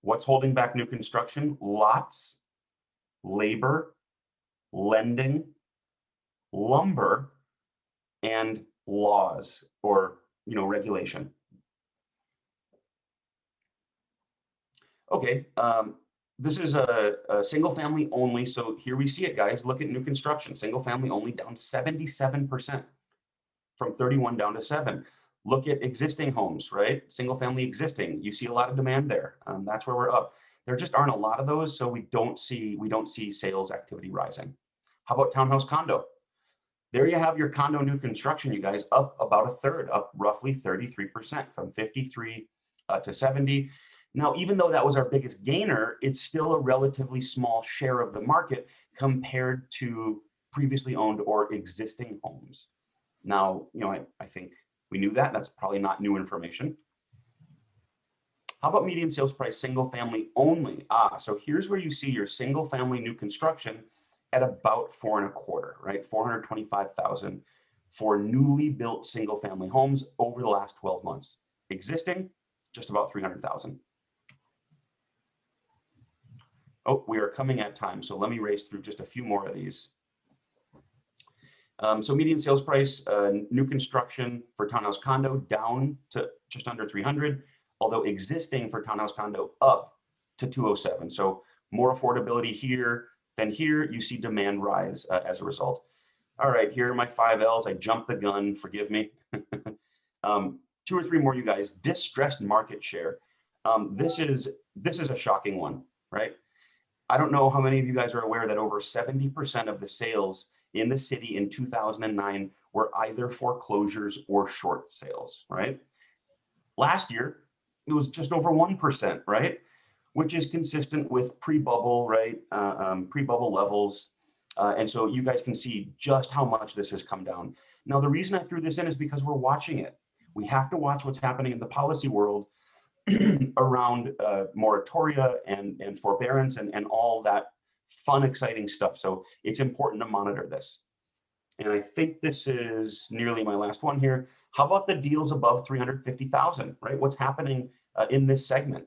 What's holding back new construction? Lots, labor, lending, lumber, and laws, or regulation. Okay, this is a single family only. So here we see it, guys. Look at new construction. Single family only down 77%, from 31 down to 7. Look at existing homes, right? Single family existing. You see a lot of demand there. That's where we're up. There just aren't a lot of those, so we don't see sales activity rising. How about townhouse condo? There you have your condo new construction, you guys, up about a third, up roughly 33%, from 53 to 70. Now, even though that was our biggest gainer, it's still a relatively small share of the market compared to previously owned or existing homes. Now, I think we knew that. That's probably not new information. How about median sales price, single family only? So here's where you see your single family new construction at about 4.25, right? 425,000 for newly built single family homes over the last 12 months. Existing, just about 300,000. Oh, we are coming at time, so let me race through just a few more of these. So median sales price, new construction for townhouse condo down to just under 300, although existing for townhouse condo up to 207. So more affordability here than here. You see demand rise as a result. All right, here are my 5 L's. I jumped the gun, forgive me. 2 or 3 more, you guys. Distressed market share. This is a shocking one, right? I don't know how many of you guys are aware that over 70% of the sales in the city in 2009 were either foreclosures or short sales, right? Last year, it was just over 1%, right? Which is consistent with pre-bubble, right? Pre-bubble levels. And so you guys can see just how much this has come down. Now, the reason I threw this in is because we're watching it. We have to watch what's happening in the policy world around moratoria and forbearance and all that fun, exciting stuff. So it's important to monitor this. And I think this is nearly my last one here. How about the deals above 350,000, right? What's happening in this segment?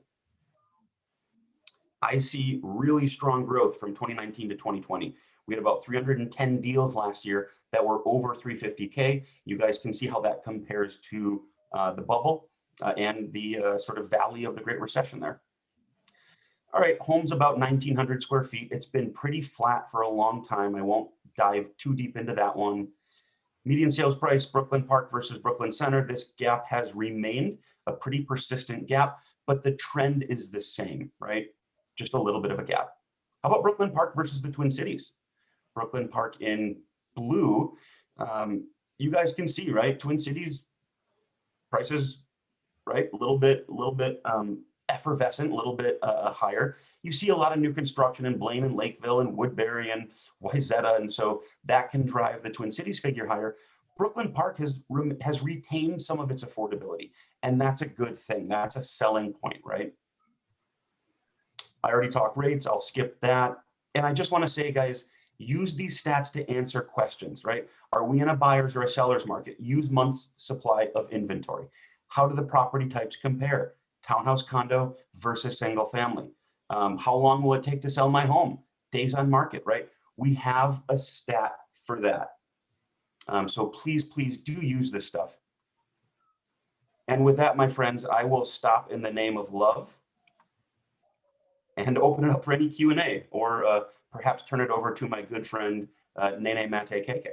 I see really strong growth from 2019 to 2020. We had about 310 deals last year that were over 350K. You guys can see how that compares to the bubble and the sort of valley of the Great Recession there. All right, homes about 1,900 square feet. It's been pretty flat for a long time. I won't dive too deep into that one. Median sales price, Brooklyn Park versus Brooklyn Center. This gap has remained a pretty persistent gap, but the trend is the same, right? Just a little bit of a gap. How about Brooklyn Park versus the Twin Cities? Brooklyn Park in blue. You guys can see, right? Twin Cities prices, right? A little bit effervescent, a little bit higher. You see a lot of new construction in Blaine and Lakeville and Woodbury and Wayzata, and so that can drive the Twin Cities figure higher. Brooklyn Park has retained some of its affordability, and that's a good thing. That's a selling point, right? I already talked rates. I'll skip that. And I just want to say, guys, use these stats to answer questions, right? Are we in a buyer's or a seller's market? Use months supply of inventory. How do the property types compare? Townhouse condo versus single family. How long will it take to sell my home? Days on market, right? We have a stat for that. So please do use this stuff. And with that, my friends, I will stop in the name of love and open it up for any Q&A, or perhaps turn it over to my good friend, Nene Mate KK.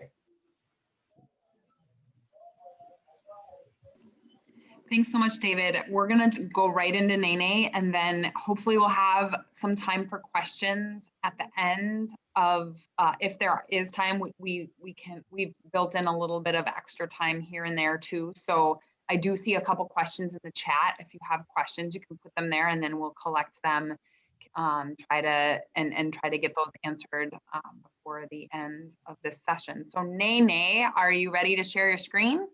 Thanks so much, David. We're gonna go right into Nene, and then hopefully we'll have some time for questions at the end of, if there is time, we've built in a little bit of extra time here and there too. So I do see a couple questions in the chat. If you have questions, you can put them there and then we'll collect them, try to get those answered before the end of this session. So Nene, are you ready to share your screen?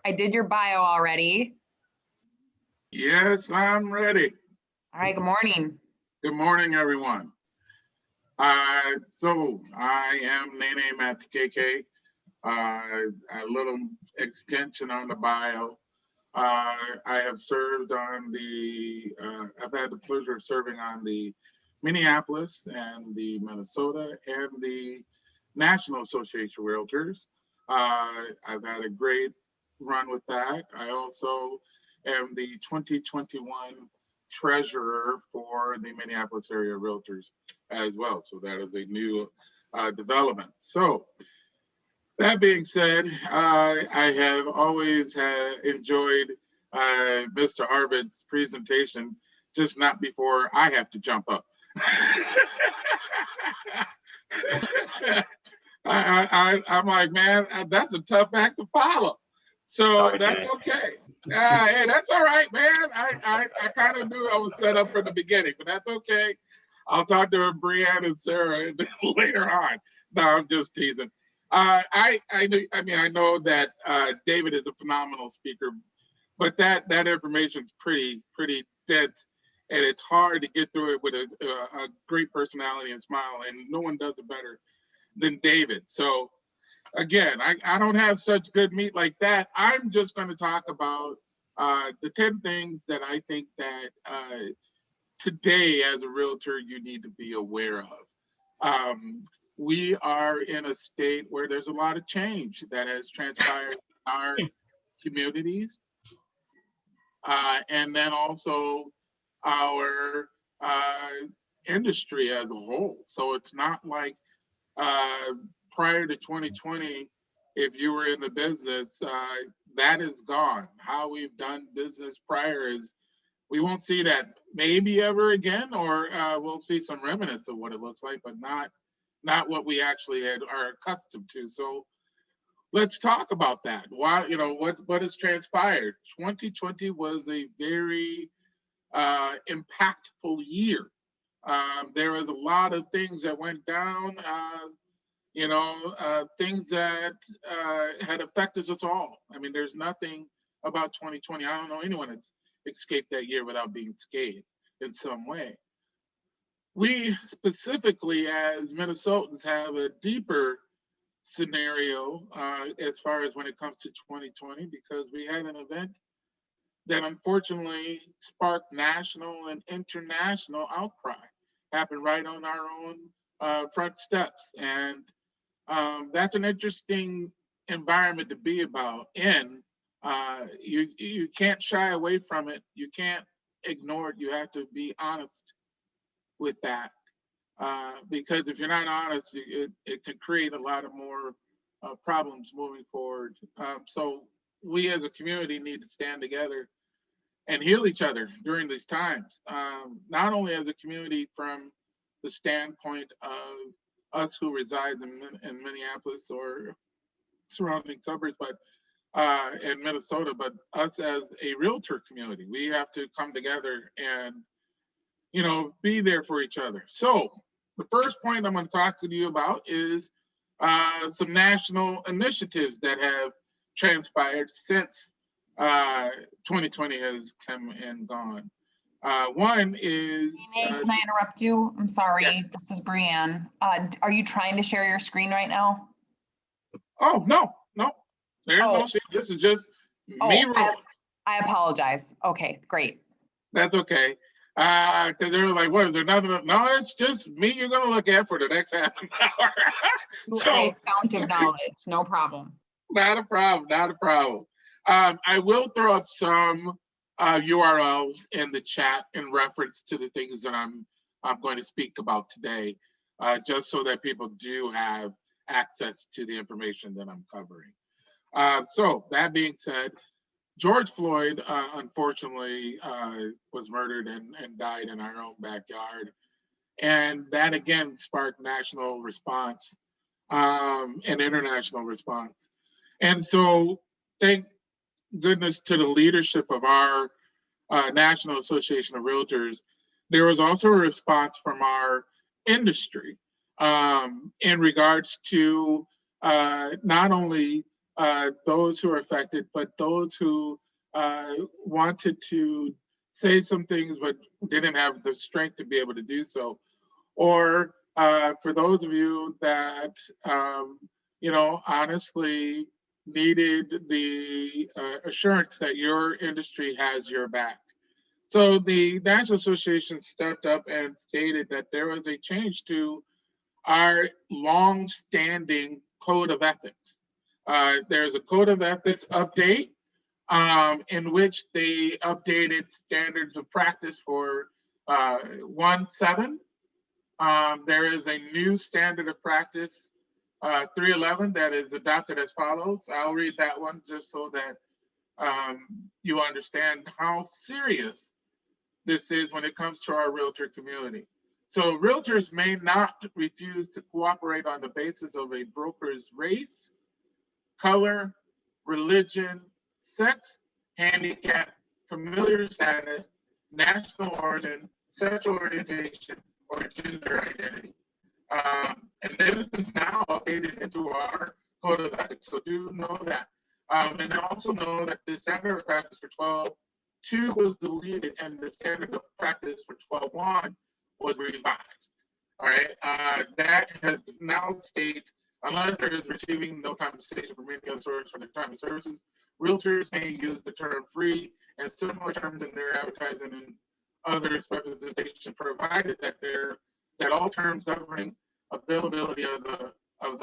I did your bio already. Yes, I'm ready. All right, good morning. Good morning, everyone. So I am Nene Matkeke. A little extension on the bio. I have served on the, I've had the pleasure of serving on the Minneapolis and the Minnesota and the National Association of Realtors. I've had a great run with that. I also am the 2021 treasurer for the Minneapolis area realtors as well. So that is a new development. So that being said, I have always enjoyed Mr. Arbit's presentation, just not before I have to jump up. I'm like, man, that's a tough act to follow. So that's okay. Hey, that's all right, man. I kind of knew I was set up from the beginning, but that's okay. I'll talk to Brianne and Sarah later on. No, I'm just teasing. I know that David is a phenomenal speaker, but that information is pretty dense, and it's hard to get through it with a great personality and smile, and no one does it better than David. So again, I don't have such good meat like that. I'm just going to talk about the 10 things that I think that today as a realtor you need to be aware of. we are in a state where there's a lot of change that has transpired in our communities. And then also our industry as a whole. So it's not like prior to 2020, if you were in the business, that is gone. How we've done business prior is, we won't see that maybe ever again, or we'll see some remnants of what it looks like, but not what we actually are accustomed to. So let's talk about that. Why, what has transpired? 2020 was a very impactful year. There was a lot of things that went down, things that had affected us all. I mean, there's nothing about 2020. I don't know anyone that's escaped that year without being scathed in some way. We specifically as Minnesotans have a deeper scenario as far as when it comes to 2020, because we had an event that unfortunately sparked national and international outcry. Happened right on our own front steps. And that's an interesting environment to be in. You can't shy away from it. You can't ignore it. You have to be honest with that. Because if you're not honest, it can create a lot of more problems moving forward. So we as a community need to stand together and heal each other during these times. Not only as a community from the standpoint of us who reside in Minneapolis or surrounding suburbs, but in Minnesota, but us as a realtor community. We have to come together and, be there for each other. So the first point I'm going to talk to you about is some national initiatives that have transpired since 2020 has come and gone. One is... Can I interrupt you? I'm sorry. Yeah. This is Brianne. Are you trying to share your screen right now? Oh, no. There's no shit. This is just me rolling. I apologize. Okay, great. That's okay. Because they were like, what, is there nothing? No, it's just me you're going to look at for the next half an hour. A fount of knowledge, no problem. Not a problem. I will throw up some URLs in the chat in reference to the things that I'm going to speak about today, just so that people do have access to the information that I'm covering. So that being said, George Floyd, unfortunately, was murdered and died in our own backyard. And that again sparked national response and international response. And so thank goodness to the leadership of our National Association of Realtors, there was also a response from our industry in regards to not only those who are affected, but those who wanted to say some things but didn't have the strength to be able to do so. Or for those of you that, honestly needed the assurance that your industry has your back. So the National Association stepped up and stated that there was a change to our long-standing code of ethics. There's a code of ethics update in which they updated standards of practice for 1.7. There is a new standard of practice, 3.11, that is adopted as follows. I'll read that one just so that you understand how serious this is when it comes to our realtor community. So realtors may not refuse to cooperate on the basis of a broker's race, color, religion, sex, handicap, familiar status, national origin, sexual orientation, or gender identity. And this is now updated into our code of ethics, so do know that. And also know that the standard of practice for 12.2 was deleted and the standard of practice for 12.1 was revised. All right, that has now states, unless there is receiving no compensation from any other source for their time and services, realtors may use the term free and similar terms in their advertising and others representation, provided that all terms governing availability of the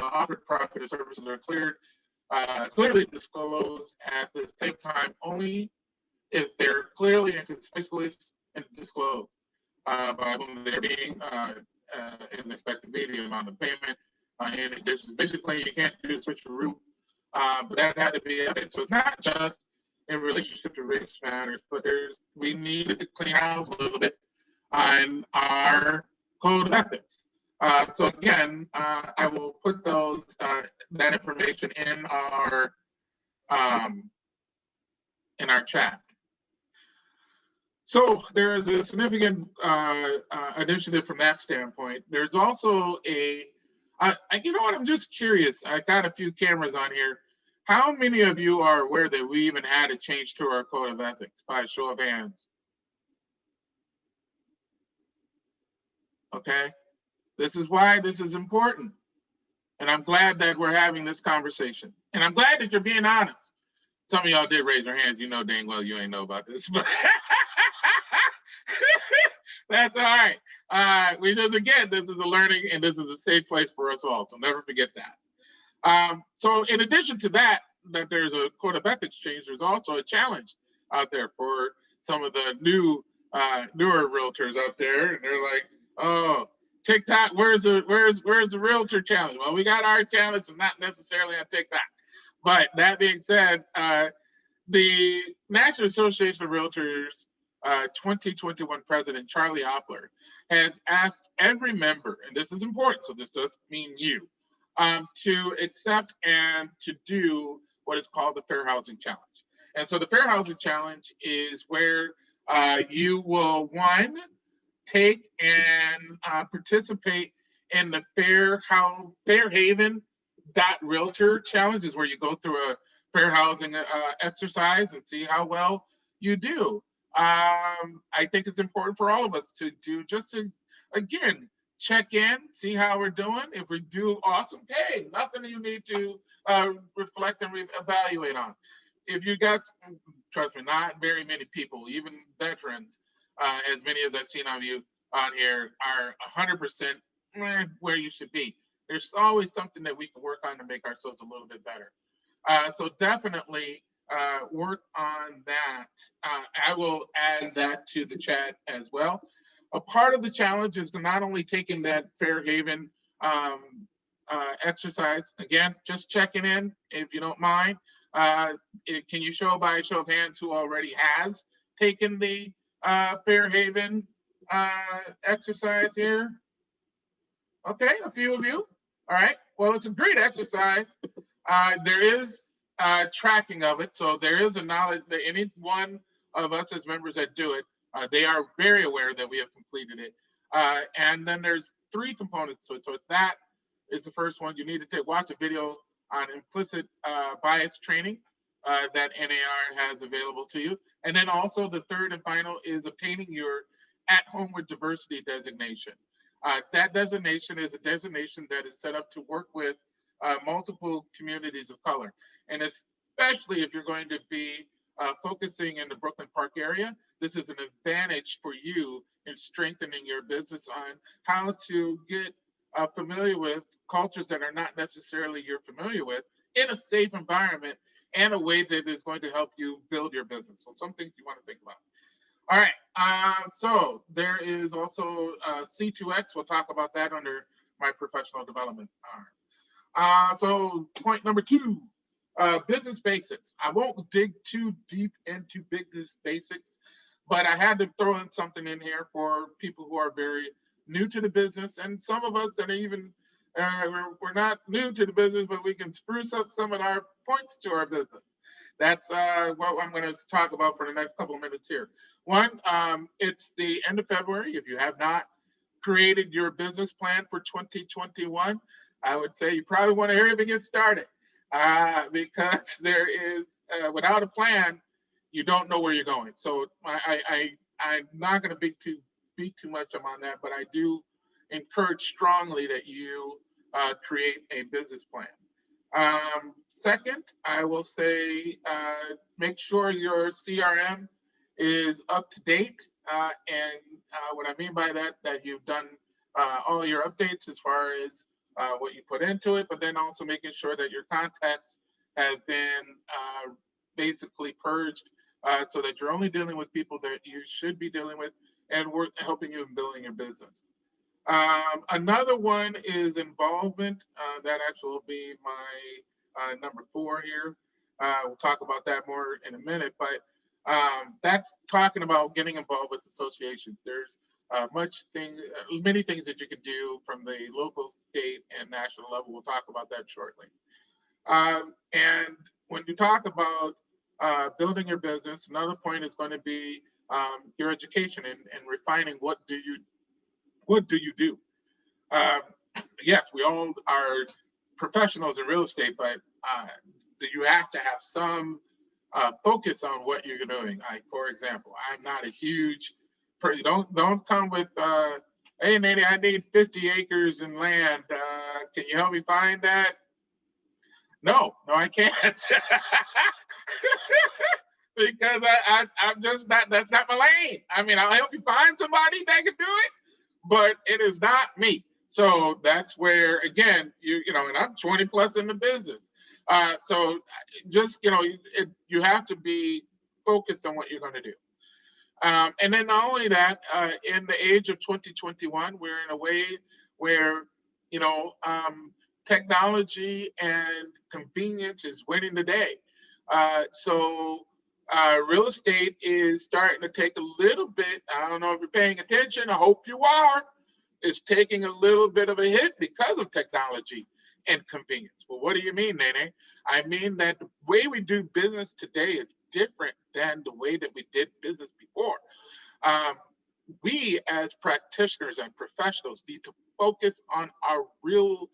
offered product or services are clearly disclosed at the same time only if they're clearly and conspicuously disclosed by whom they're being in respect to the amount of payment. And there's basically you can't do switch a route, but that had to be it. So it's not just in relationship to race matters, but we needed to clean house a little bit on our code of ethics. So again, I will put that information in our chat. So there is a significant initiative from that standpoint. There's also you know what, I'm just curious. I got a few cameras on here. How many of you are aware that we even had a change to our code of ethics by a show of hands? Okay, this is why this is important. And I'm glad that we're having this conversation. And I'm glad that you're being honest. Some of y'all did raise your hands. You know dang well you ain't know about this, but that's all right. We just, again, this is a learning and this is a safe place for us all. So never forget that. So in addition to that there's a code of ethics change, there's also a challenge out there for some of the newer realtors out there. And they're like, oh, TikTok, where's the realtor challenge? Well, we got our challenge and not necessarily on TikTok. But that being said, the National Association of Realtors 2021 President Charlie Opler has asked every member, and this is important, so this does mean you, to accept and to do what is called the Fair Housing Challenge. And so the Fair Housing Challenge is where you will, one, take and participate in the Fair Haven Realtor Challenge, is where you go through a fair housing exercise and see how well you do. I think it's important for all of us to do, just to, again, check in, see how we're doing. If we do awesome, hey, nothing you need to reflect and evaluate on. If you got, trust me, not very many people, even veterans, as many as I've seen of you on here, are 100% where you should be. There's always something that we can work on to make ourselves a little bit better. So definitely work on that. I will add that to the chat as well. A part of the challenge is not only taking that Fair Haven exercise, again, just checking in, if you don't mind. Can you show by a show of hands who already has taken the Fair Haven exercise here? Okay, a few of you. All right, well, it's a great exercise. There is tracking of it, so there is a knowledge that any one of us as members that do it, they are very aware that we have completed it. And then there's 3 components to it. So that is the first one. You need to watch a video on implicit bias training that NAR has available to you. And then also the third and final is obtaining your At Home with Diversity designation. That designation is a designation that is set up to work with multiple communities of color. And especially if you're going to be focusing in the Brooklyn Park area, this is an advantage for you in strengthening your business on how to get familiar with cultures that are not necessarily you're familiar with in a safe environment and a way that is going to help you build your business. So some things you want to think about. All right, so there is also C2X. We'll talk about that under my professional development. So point number 2, business basics. I won't dig too deep into business basics, but I had to throw in something in here for people who are very new to the business, and some of us that are even, we're not new to the business, but we can spruce up some of our points to our business. That's what I'm going to talk about for the next couple of minutes here. One, it's the end of February. If you have not created your business plan for 2021, I would say you probably want to hurry up and get started because there is, without a plan, you don't know where you're going. So I'm not going to beat too much on that, but I do encourage strongly that you create a business plan. Second, I will say make sure your CRM is up to date. And what I mean by that you've done all your updates as far as what you put into it, but then also making sure that your contacts have been basically purged so that you're only dealing with people that you should be dealing with, and we're helping you in building your business. Another one is involvement. That actually will be my number 4 here. We'll talk about that more in a minute, but that's talking about getting involved with associations. There's many things that you can do from the local, state, and national level. We'll talk about that shortly. And when you talk about building your business, another point is going to be your education and refining what do you do. Yes, we all are professionals in real estate, but you have to have some focus on what you're doing. Like, for example, I'm not a huge person. Don't come with, hey, Nate, I need 50 acres in land. Can you help me find that? No, I can't. Because I'm just not, that's not my lane. I mean, I'll help you find somebody that can do it, but it is not me. So that's where, again, you know, and I'm 20 plus in the business. So just, you know, you have to be focused on what you're going to do. And then not only that, in the age of 2021, we're in a way where, you know, technology and convenience is winning the day. So real estate is starting to take a little bit, I don't know if you're paying attention, I hope you are, it's taking a little bit of a hit because of technology and convenience. Well, what do you mean, Nene? I mean that the way we do business today is different than the way that we did business before. We as practitioners and professionals need to focus on our real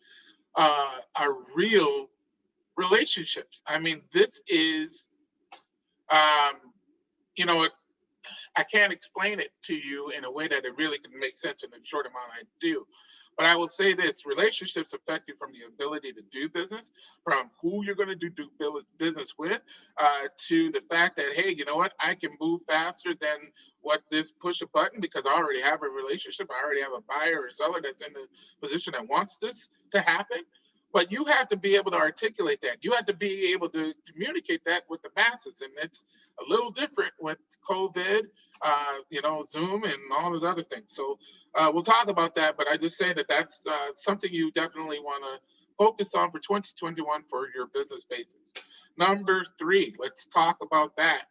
relationships. I mean, this is, you know, I can't explain it to you in a way that it really can make sense in the short amount I do. But I will say this, relationships affect you from the ability to do business, from who you're going to do business with, to the fact that, hey, you know what, I can move faster than what this push a button because I already have a relationship. I already have a buyer or seller that's in the position that wants this to happen. But you have to be able to articulate that. You have to be able to communicate that with the masses. And it's a little different with COVID, you know, Zoom and all those other things. So we'll talk about that, but I just say that that's something you definitely want to focus on for 2021 for your business basis. Number 3, let's talk about that.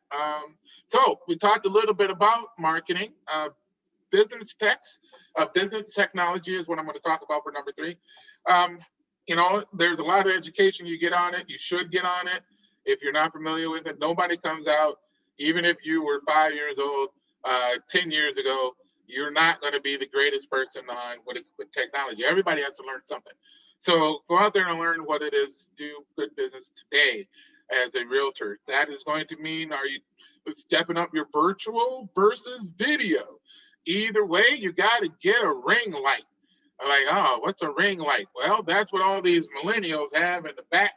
So we talked a little bit about marketing. Business technology is what I'm going to talk about for number 3. You know, there's a lot of education you get on it. You should get on it. If you're not familiar with it, nobody comes out, even if you were 5 years old, 10 years ago, you're not going to be the greatest person on with technology. Everybody has to learn something. So go out there and learn what it is to do good business today as a realtor. That is going to mean, are you stepping up your virtual versus video? Either way, you got to get a ring light. Like, oh, what's a ring light? Well, that's what all these millennials have in the back.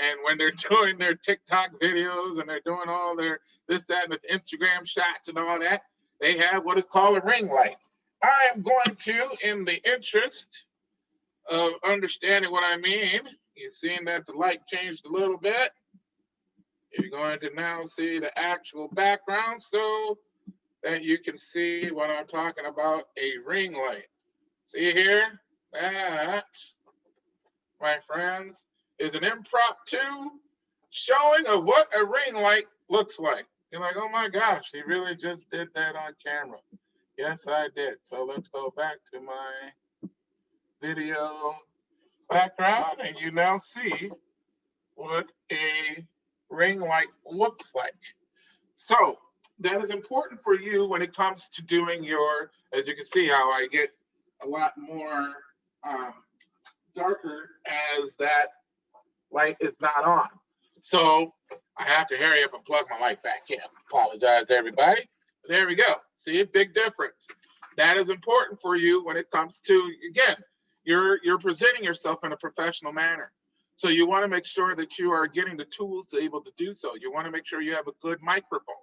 And when they're doing their TikTok videos and they're doing all their this, that, and the Instagram shots and all that, they have what is called a ring light. I am going to, in the interest of understanding what I mean, you've seen that the light changed a little bit. You're going to now see the actual background so that you can see what I'm talking about, a ring light. See here, that, my friends, is an impromptu showing of what a ring light looks like. You're like, oh my gosh, he really just did that on camera. Yes, I did. So let's go back to my video background and you now see what a ring light looks like. So that is important for you when it comes to doing your, as you can see how I get a lot more darker as that light is not on. So I have to hurry up and plug my light back in. Apologize to everybody. But there we go. See a big difference. That is important for you when it comes to, again, you're presenting yourself in a professional manner. So you want to make sure that you are getting the tools to be able to do so. You want to make sure you have a good microphone.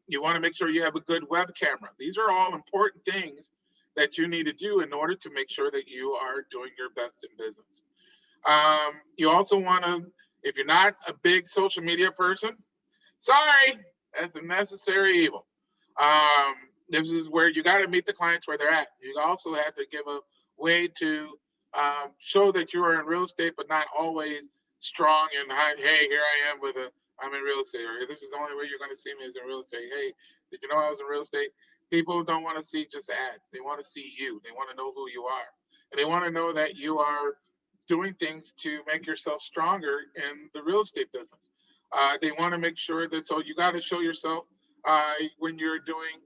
You want to make sure you have a good web camera. These are all important things that you need to do in order to make sure that you are doing your best in business. You also want to, if you're not a big social media person, sorry, that's a necessary evil. This is where you got to meet the clients where they're at. You also have to give a way to show that you are in real estate, but not always strong and hey, here I am I'm in real estate, or this is the only way you're going to see me is in real estate. Hey, did you know I was in real estate? People don't want to see just ads. They want to see you. They want to know who you are. And they want to know that you are doing things to make yourself stronger in the real estate business. They want to make sure that, so you got to show yourself when you're doing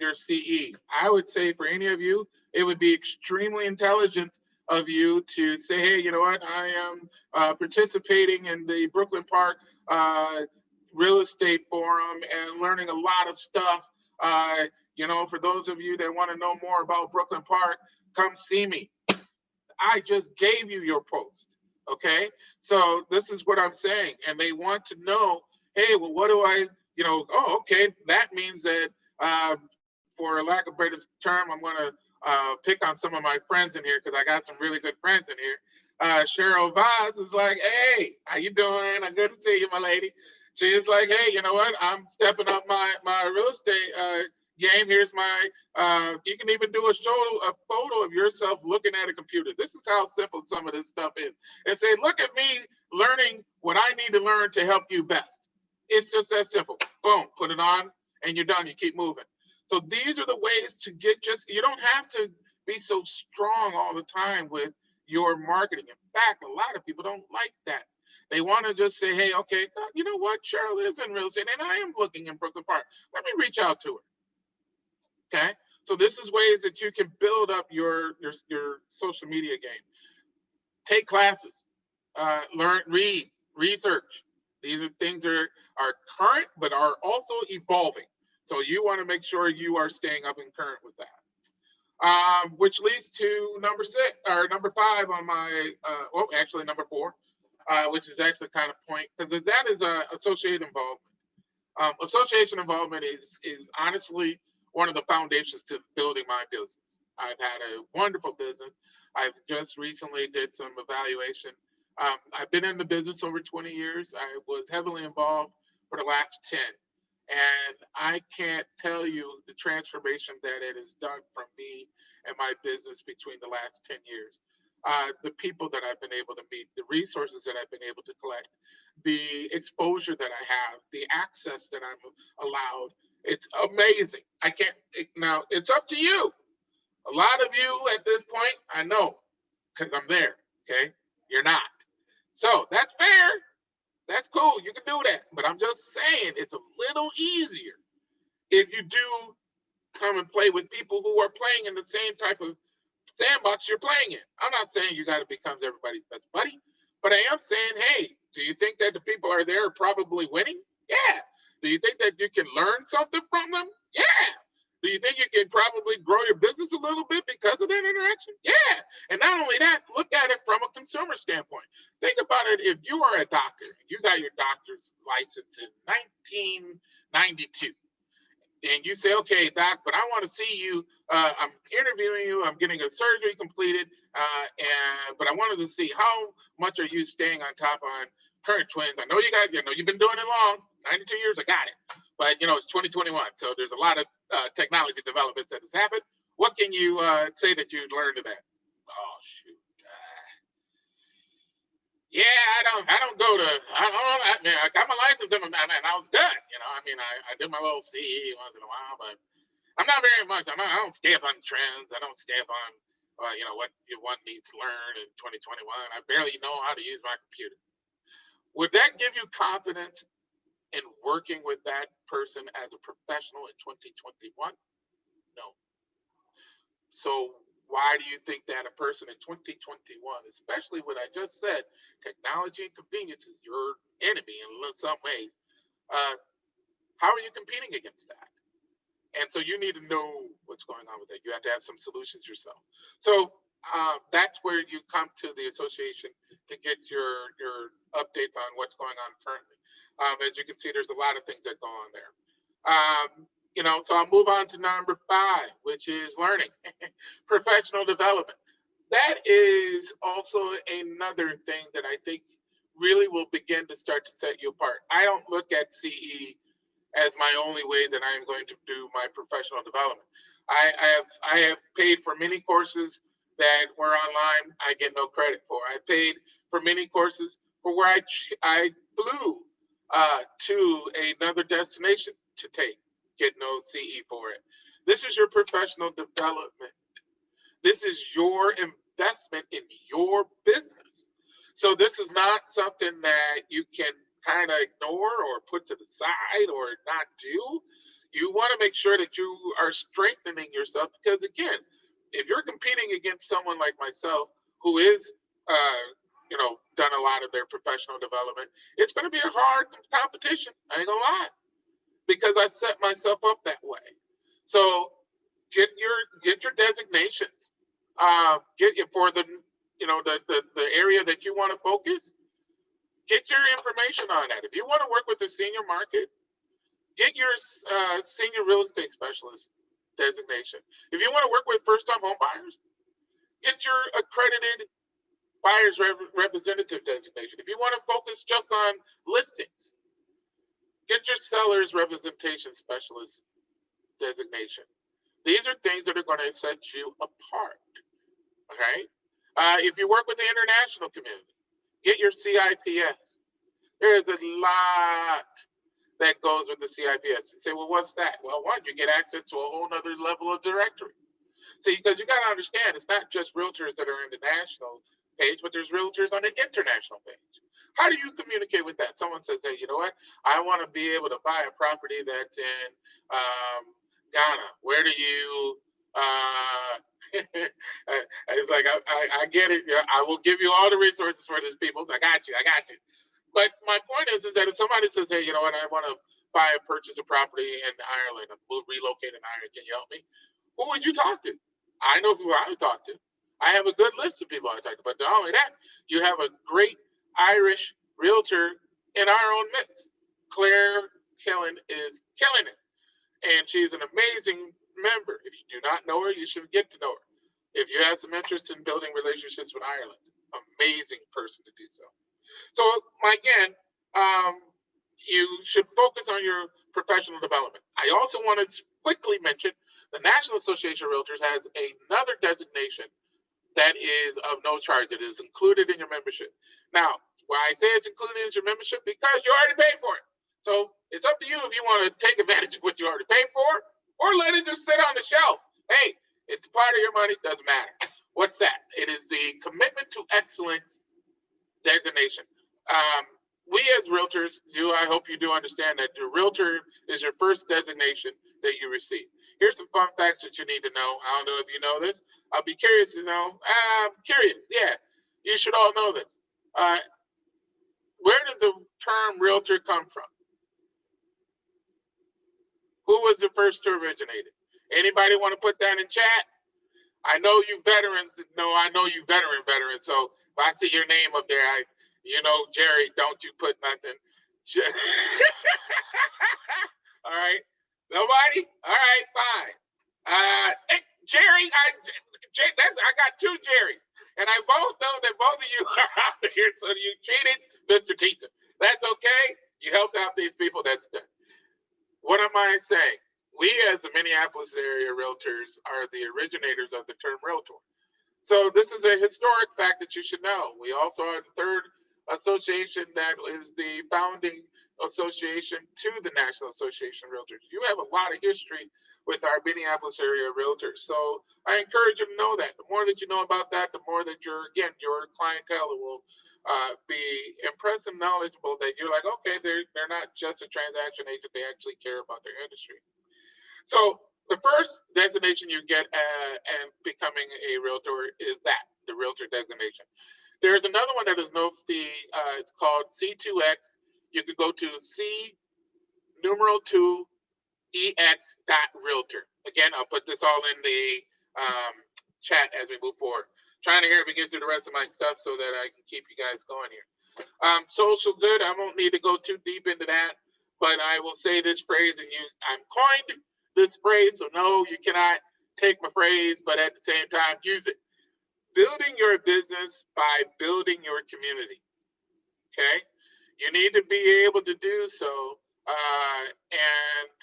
your CE. I would say for any of you, it would be extremely intelligent of you to say, hey, you know what, I am participating in the Brooklyn Park real estate forum and learning a lot of stuff. You know, for those of you that want to know more about Brooklyn Park, come see me. I just gave you your post, okay? So this is what I'm saying. And they want to know, hey, well, what do I, you know, oh, okay, that means that for a lack of a better term, I'm gonna pick on some of my friends in here because I got some really good friends in here. Cheryl Vaz is like, hey, how you doing? I'm good to see you, my lady. She is like, hey, you know what? I'm stepping up my real estate game. Here's my, you can even do a photo of yourself looking at a computer. This is how simple some of this stuff is. And say, look at me learning what I need to learn to help you best. It's just that simple. Boom, put it on and you're done. You keep moving. So these are the ways to get you don't have to be so strong all the time with your marketing. In fact, a lot of people don't like that. They want to just say, hey, okay, you know what? Cheryl is in real estate and I am looking in Brooklyn Park. Let me reach out to her. Okay. So this is ways that you can build up your social media game. Take classes, learn, read, research. These are things that are current, but are also evolving. So you want to make sure you are staying up and current with that. Which leads to number 5 on my, actually number 4, which is actually kind of point, because that is associate involvement. Association involvement is honestly one of the foundations to building my business. I've had a wonderful business. I've just recently did some evaluation. I've been in the business over 20 years. I was heavily involved for the last 10. And I can't tell you the transformation that it has done from me and my business between the last 10 years. The people that I've been able to meet, the resources that I've been able to collect, the exposure that I have, the access that I'm allowed. It's amazing. Now it's up to you. A lot of you at this point, I know, because I'm there, okay? You're not. So that's fair. That's cool. You can do that. But I'm just saying it's a little easier if you do come and play with people who are playing in the same type of sandbox you're playing in. I'm not saying you got to become everybody's best buddy, but I am saying, hey, do you think that the people are there probably winning? Yeah. Do you think that you can learn something from them? Yeah. Do you think you can probably grow your business a little bit because of that interaction? Yeah. And not only that, look at it from a consumer standpoint. Think about it. If you are a doctor, you got your doctor's license in 1992, and you say, okay, doc, but I want to see you. I'm interviewing you. I'm getting a surgery completed, but I wanted to see how much are you staying on top on current trends. I know you've been doing it long, 92 years, I got it. But, it's 2021, so there's a lot of technology developments that has happened. What can you say that you learned of that? Oh, shoot. I don't go to, I got my license and I was good. I did my little CE once in a while, but I'm not very much. I don't stay up on trends. I don't stay up on, what one needs to learn in 2021. I barely know how to use my computer. Would that give you confidence in working with that person as a professional in 2021? No. So why do you think that a person in 2021, especially what I just said, technology and convenience is your enemy in some ways, how are you competing against that? And so you need to know what's going on with that. You have to have some solutions yourself. So that's where you come to the association to get your updates on what's going on currently. As you can see, there's a lot of things that go on there. So I'll move on to number 5, which is learning, professional development. That is also another thing that I think really will begin to start to set you apart. I don't look at CE as my only way that I am going to do my professional development. I have paid for many courses that were online, I get no credit for. I paid for many courses for where I flew to another destination to get no CE for it. This is your professional development. This is your investment in your business. So this is not something that you can kind of ignore or put to the side or not do. You want to make sure that you are strengthening yourself, because again, if you're competing against someone like myself who is done a lot of their professional development, it's going to be a hard competition. I ain't gonna lie, because I set myself up that way. So get your designations. Get for the the area that you want to focus. Get your information on that. If you want to work with the senior market, get your senior real estate specialist designation. If you want to work with first-time home buyers, get your accredited buyer's representative designation. If you want to focus just on listings, get your seller's representation specialist designation. These are things that are going to set you apart. Okay? If you work with the international community, get your CIPS. There's a lot that goes with the CIPS. You say, well, what's that? Well, one, you get access to a whole nother level of directory. See, because you got to understand, it's not just realtors that are in the national page, but there's realtors on the international page. How do you communicate with that? Someone says, hey, you know what? I want to be able to buy a property that's in Ghana. Where do you, it's like, I get it. I will give you all the resources for these people. I got you. But my point is that if somebody says, hey, you know what? I want to purchase a property in Ireland, relocate in Ireland. Can you help me? Who would you talk to? I know who I would talk to. I have a good list of people I talk to, but not only that, you have a great Irish realtor in our own midst. Claire Killen is killing it, and she's an amazing member. If you do not know her, you should get to know her. If you have some interest in building relationships with Ireland, amazing person to do so. So again, you should focus on your professional development. I also want to quickly mention the National Association of Realtors has another designation that is of no charge. It is included in your membership. Now, why I say it's included in your membership, because you already paid for it. So it's up to you if you want to take advantage of what you already paid for, or let it just sit on the shelf. Hey, it's part of your money, doesn't matter. What's that? It is the Commitment to Excellence designation. We as realtors I hope you do understand that your realtor is your first designation that you receive. Here's some fun facts that you need to know. I don't know if you know this. I'll be curious to know. Curious, yeah. You should all know this. Where did the term realtor come from? Who was the first to originate it? Anybody want to put that in chat? I know you veterans that know. I know you veterans. So if I see your name up there, Jerry, don't you put nothing. All right. Nobody? All right, fine. Hey, Jerry, I got 2 Jerrys, and I both know that both of you are out here, so you cheated Mr. Teacher. That's okay. You helped out these people. That's good. What am I saying? We, as the Minneapolis area realtors, are the originators of the term realtor. So this is a historic fact that you should know. We also are the third association that is the founding association to the National Association of Realtors. You have a lot of history with our Minneapolis area realtors. So I encourage you to know that. The more that you know about that, the more that your clientele will be impressed and knowledgeable that you're like, okay, they're not just a transaction agent, they actually care about their industry. So the first designation you get and becoming a realtor is the realtor designation. There's another one that is no fee. It's called C2X. You can go to C2EX.realtor. Again, I'll put this all in the chat as we move forward. Trying to hear if we get through the rest of my stuff so that I can keep you guys going here. Social good, I won't need to go too deep into that, but I will say this phrase, and I'm coined this phrase, so no, you cannot take my phrase, but at the same time, use it. Building your business by building your community, okay? You need to be able to do so and,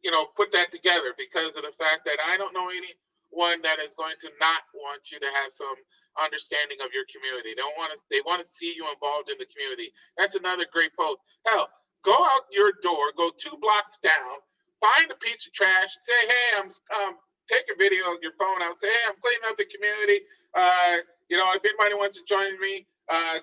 you know, put that together, because of the fact that I don't know anyone that is going to not want you to have some understanding of your community. They want to see you involved in the community. That's another great post. Hell, go out your door, go 2 blocks down, find a piece of trash, say, hey, take a video of your phone out, say, hey, I'm cleaning up the community. You know, if anybody wants to join me,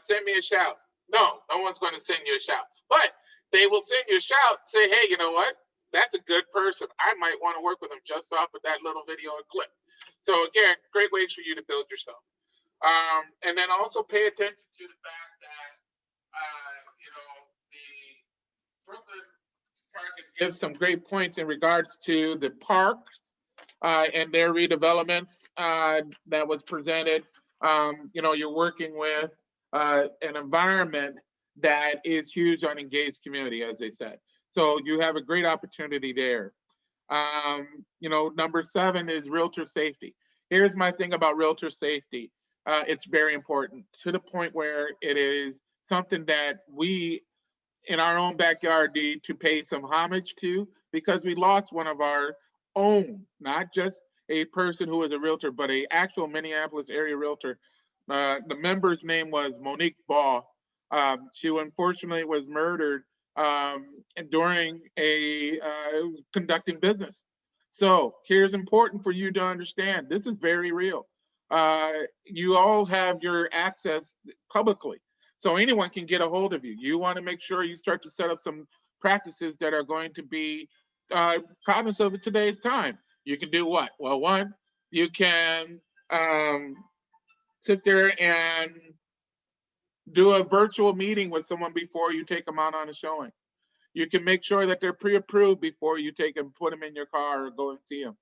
send me a shout. No one's going to send you a shout, but they will send you a shout, say, hey, you know what? That's a good person. I might want to work with them just off of that little video or clip. So again, great ways for you to build yourself. And then also pay attention to the fact that, you know, the Brooklyn Park gives some great points in regards to the parks and their redevelopments that was presented. You know, you're working with an environment that is huge on engaged community, as they said. So you have a great opportunity there. You know, number 7 is realtor safety. Here's my thing about realtor safety. It's very important, to the point where it is something that we in our own backyard need to pay some homage to, because we lost one of our own, not just a person who was a realtor, but a actual Minneapolis area realtor. The member's name was Monique Ball. She unfortunately was murdered during a conducting business. So here's important for you to understand. This is very real. You all have your access publicly, so anyone can get a hold of you. You want to make sure you start to set up some practices that are going to be cognizant of today's time. You can do what? Well, one, you can sit there and do a virtual meeting with someone before you take them out on a showing. You can make sure that they're pre-approved before you take them, put them in your car or go and see them.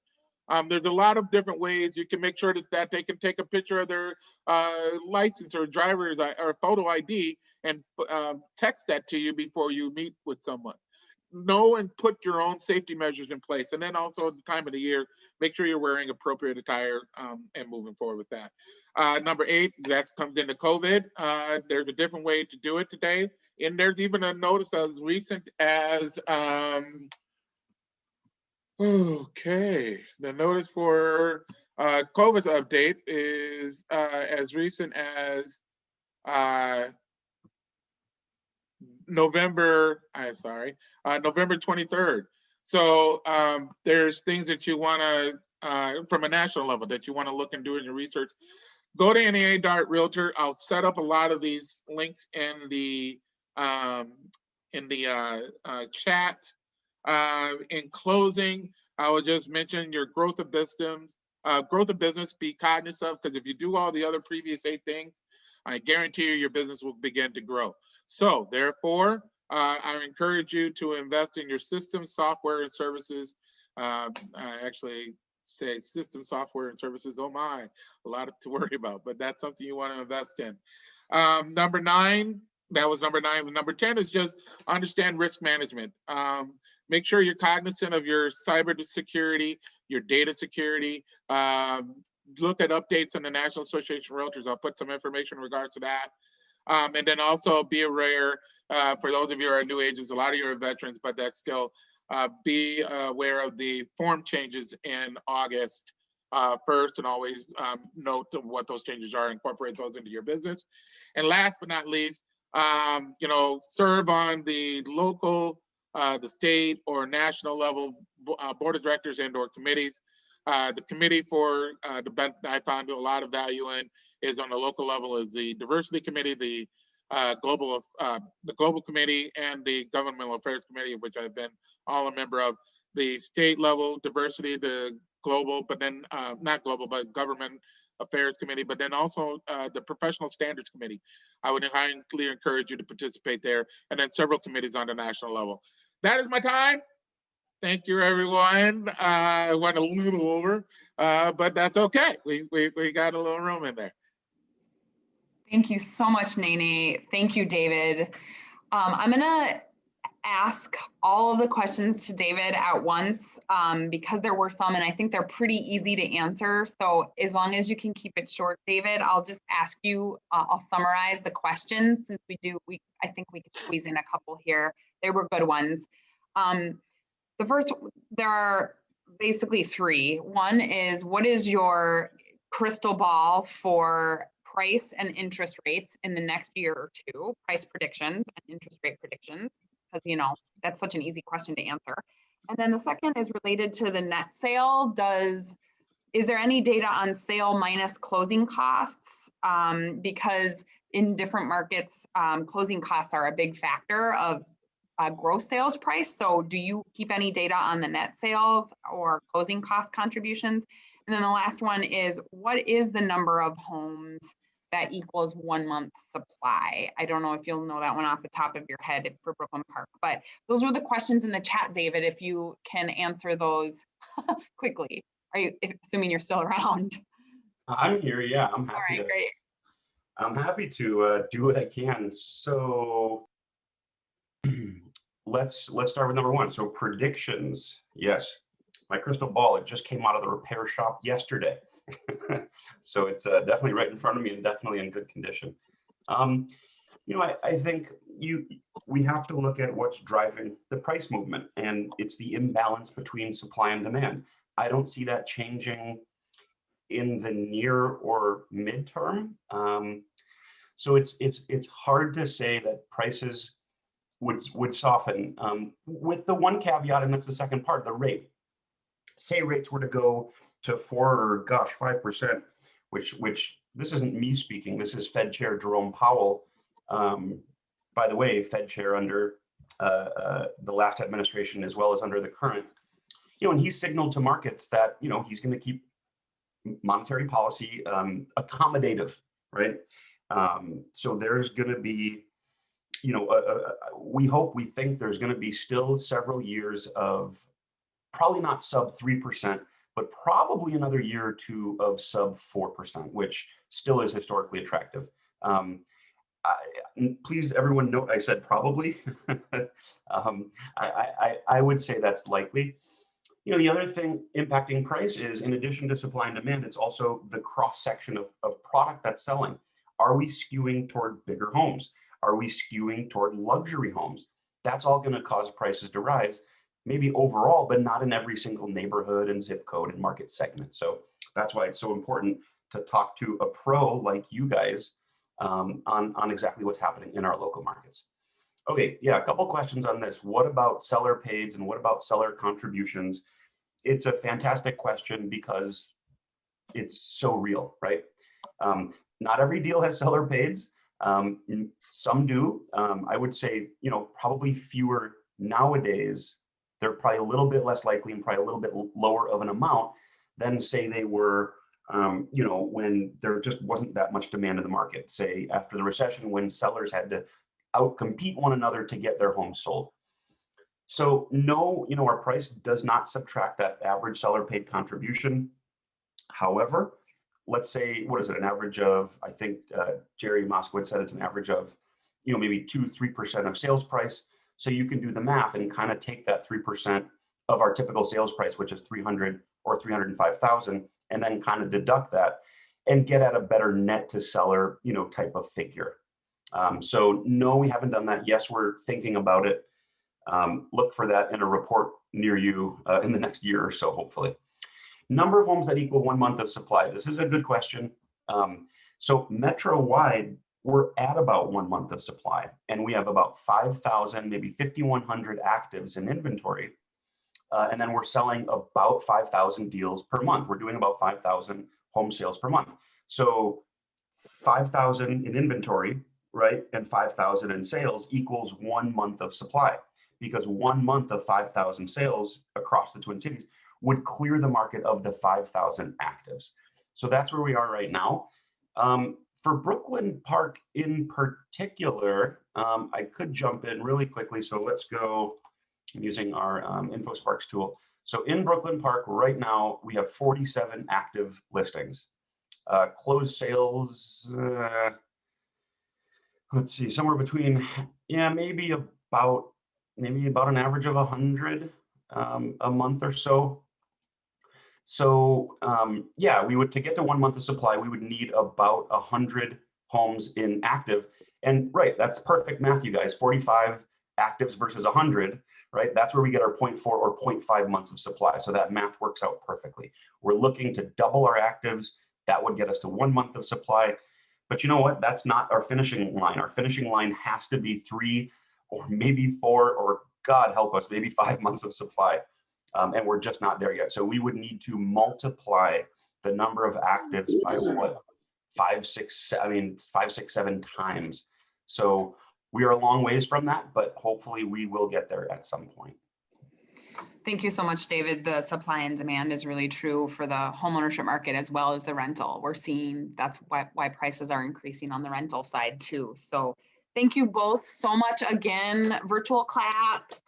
There's a lot of different ways. You can make sure that they can take a picture of their license or driver's or photo ID and text that to you before you meet with someone. Know and put your own safety measures in place. And then also at the time of the year, make sure you're wearing appropriate attire and moving forward with that. Number 8, that comes into COVID. There's a different way to do it today. And there's even a notice as recent as, okay, the notice for COVID's update is as recent as November 23rd. So there's things that you want to, from a national level, that you want to look and do in your research. Go to NEA.Realtor. I'll set up a lot of these links in the chat. In closing, I will just mention your growth of business. Be cognizant of, because if you do all the other previous 8 things, I guarantee you your business will begin to grow. So therefore, I encourage you to invest in your system, software, and services. I actually say system, software, and services. Oh my, a lot to worry about, but that's something you want to invest in. Number 9, that was number 9. Number 10 is just understand risk management. Make sure you're cognizant of your cyber security, your data security. Look at updates on the National Association of Realtors. I'll put some information in regards to that. And then also be aware, for those of you who are new agents, a lot of you are veterans, but that's still, be aware of the form changes in August 1st, and always note what those changes are, incorporate those into your business. And last but not least, you know, serve on the local, the state or national level board of directors and or committees. The committee for I found a lot of value in is on the local level is the diversity committee, the global committee, and the governmental affairs committee, of which I've been all a member of. The state level diversity, the global, but then not global, but government affairs committee, but then also the professional standards committee. I would highly encourage you to participate there, and then several committees on the national level. That is my time. Thank you, everyone. I went a little over, but that's okay. We got a little room in there. Thank you so much, Nene. Thank you, David. I'm gonna ask all of the questions to David at once because there were some, and I think they're pretty easy to answer. So as long as you can keep it short, David, I'll just ask you, I'll summarize the questions since I think we could squeeze in a couple here. They were good ones. The first, there are basically three. One is, what is your crystal ball for price and interest rates in the next year or two? Price predictions and interest rate predictions, because that's such an easy question to answer. And then the second is related to the net sale. Is there any data on sale minus closing costs? Because in different markets, closing costs are a big factor of gross sales price. So do you keep any data on the net sales or closing cost contributions? And then the last one is, what is the number of homes that equals 1 month supply? I don't know if you'll know that one off the top of your head for Brooklyn Park, but those were the questions in the chat, David, if you can answer those quickly. Assuming you're still around? I'm here, yeah, I'm happy. All right, great. I'm happy to do what I can. So let's start with number one. So predictions, yes. My crystal ball, it just came out of the repair shop yesterday. So it's definitely right in front of me and definitely in good condition. I think we have to look at what's driving the price movement, and it's the imbalance between supply and demand. I don't see that changing in the near or midterm. So it's hard to say that prices would soften, with the one caveat, and that's the second part, the rate. Say rates were to go to 4 or 5%, which this isn't me speaking, this is Fed Chair Jerome Powell. By the way, Fed Chair under the last administration as well as under the current. And he signaled to markets that he's going to keep monetary policy accommodative, right? So there's going to be, we think there's going to be still several years of probably not sub 3%, but probably another year or two of sub 4%, which still is historically attractive. Please, everyone note I said probably. I would say that's likely. The other thing impacting price is, in addition to supply and demand, it's also the cross section of product that's selling. Are we skewing toward bigger homes? Are we skewing toward luxury homes? That's all going to cause prices to rise, maybe overall, but not in every single neighborhood and zip code and market segment. So that's why it's so important to talk to a pro like you guys on exactly what's happening in our local markets. Okay, yeah, a couple questions on this. What about seller pays and what about seller contributions? It's a fantastic question because it's so real, right? Not every deal has seller pays. Some do. I would say, probably fewer nowadays. They're probably a little bit less likely and probably a little bit lower of an amount than say they were, when there just wasn't that much demand in the market, say after the recession, when sellers had to outcompete one another to get their homes sold. So no, our price does not subtract that average seller paid contribution. However, let's say, what is it, an average of, I think Jerry Moskowitz said it's an average of, maybe 2-3% of sales price. So you can do the math and kind of take that 3% of our typical sales price, which is 300 or 305,000, and then kind of deduct that and get at a better net to seller, type of figure. So no, we haven't done that. Yes, we're thinking about it. Look for that in a report near you in the next year or so, hopefully. Number of homes that equal 1 month of supply. This is a good question. So metro-wide, we're at about 1 month of supply, and we have about 5,000, maybe 5,100 actives in inventory. And then we're selling about 5,000 deals per month. We're doing about 5,000 home sales per month. So 5,000 in inventory, right, and 5,000 in sales equals 1 month of supply, because 1 month of 5,000 sales across the Twin Cities would clear the market of the 5,000 actives. So that's where we are right now. For Brooklyn Park in particular, I could jump in really quickly. So let's go using our InfoSparks tool. So in Brooklyn Park right now, we have 47 active listings. Closed sales, let's see, somewhere between, maybe about maybe about an average of 100 a month or so. So yeah, we would, to get to 1 month of supply, we would need about 100 homes in active. And right, that's perfect math, you guys. 45 actives versus 100, right? That's where we get our 0.4 or 0.5 months of supply. So that math works out perfectly. We're looking to double our actives. That would get us to 1 month of supply. But you know what? That's not our finishing line. Our finishing line has to be 3 or maybe 4, or God help us, maybe 5 months of supply. And we're just not there yet. So we would need to multiply the number of actives by what? 5, 6, 7 times. So we are a long ways from that, but hopefully we will get there at some point. Thank you so much, David. The supply and demand is really true for the homeownership market as well as the rental. We're seeing that's why prices are increasing on the rental side too. So thank you both so much again. Virtual claps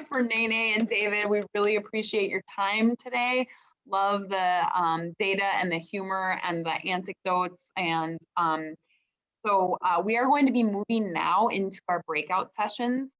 for Nene and David. We really appreciate your time today. Love the data and the humor and the anecdotes. And so we are going to be moving now into our breakout sessions.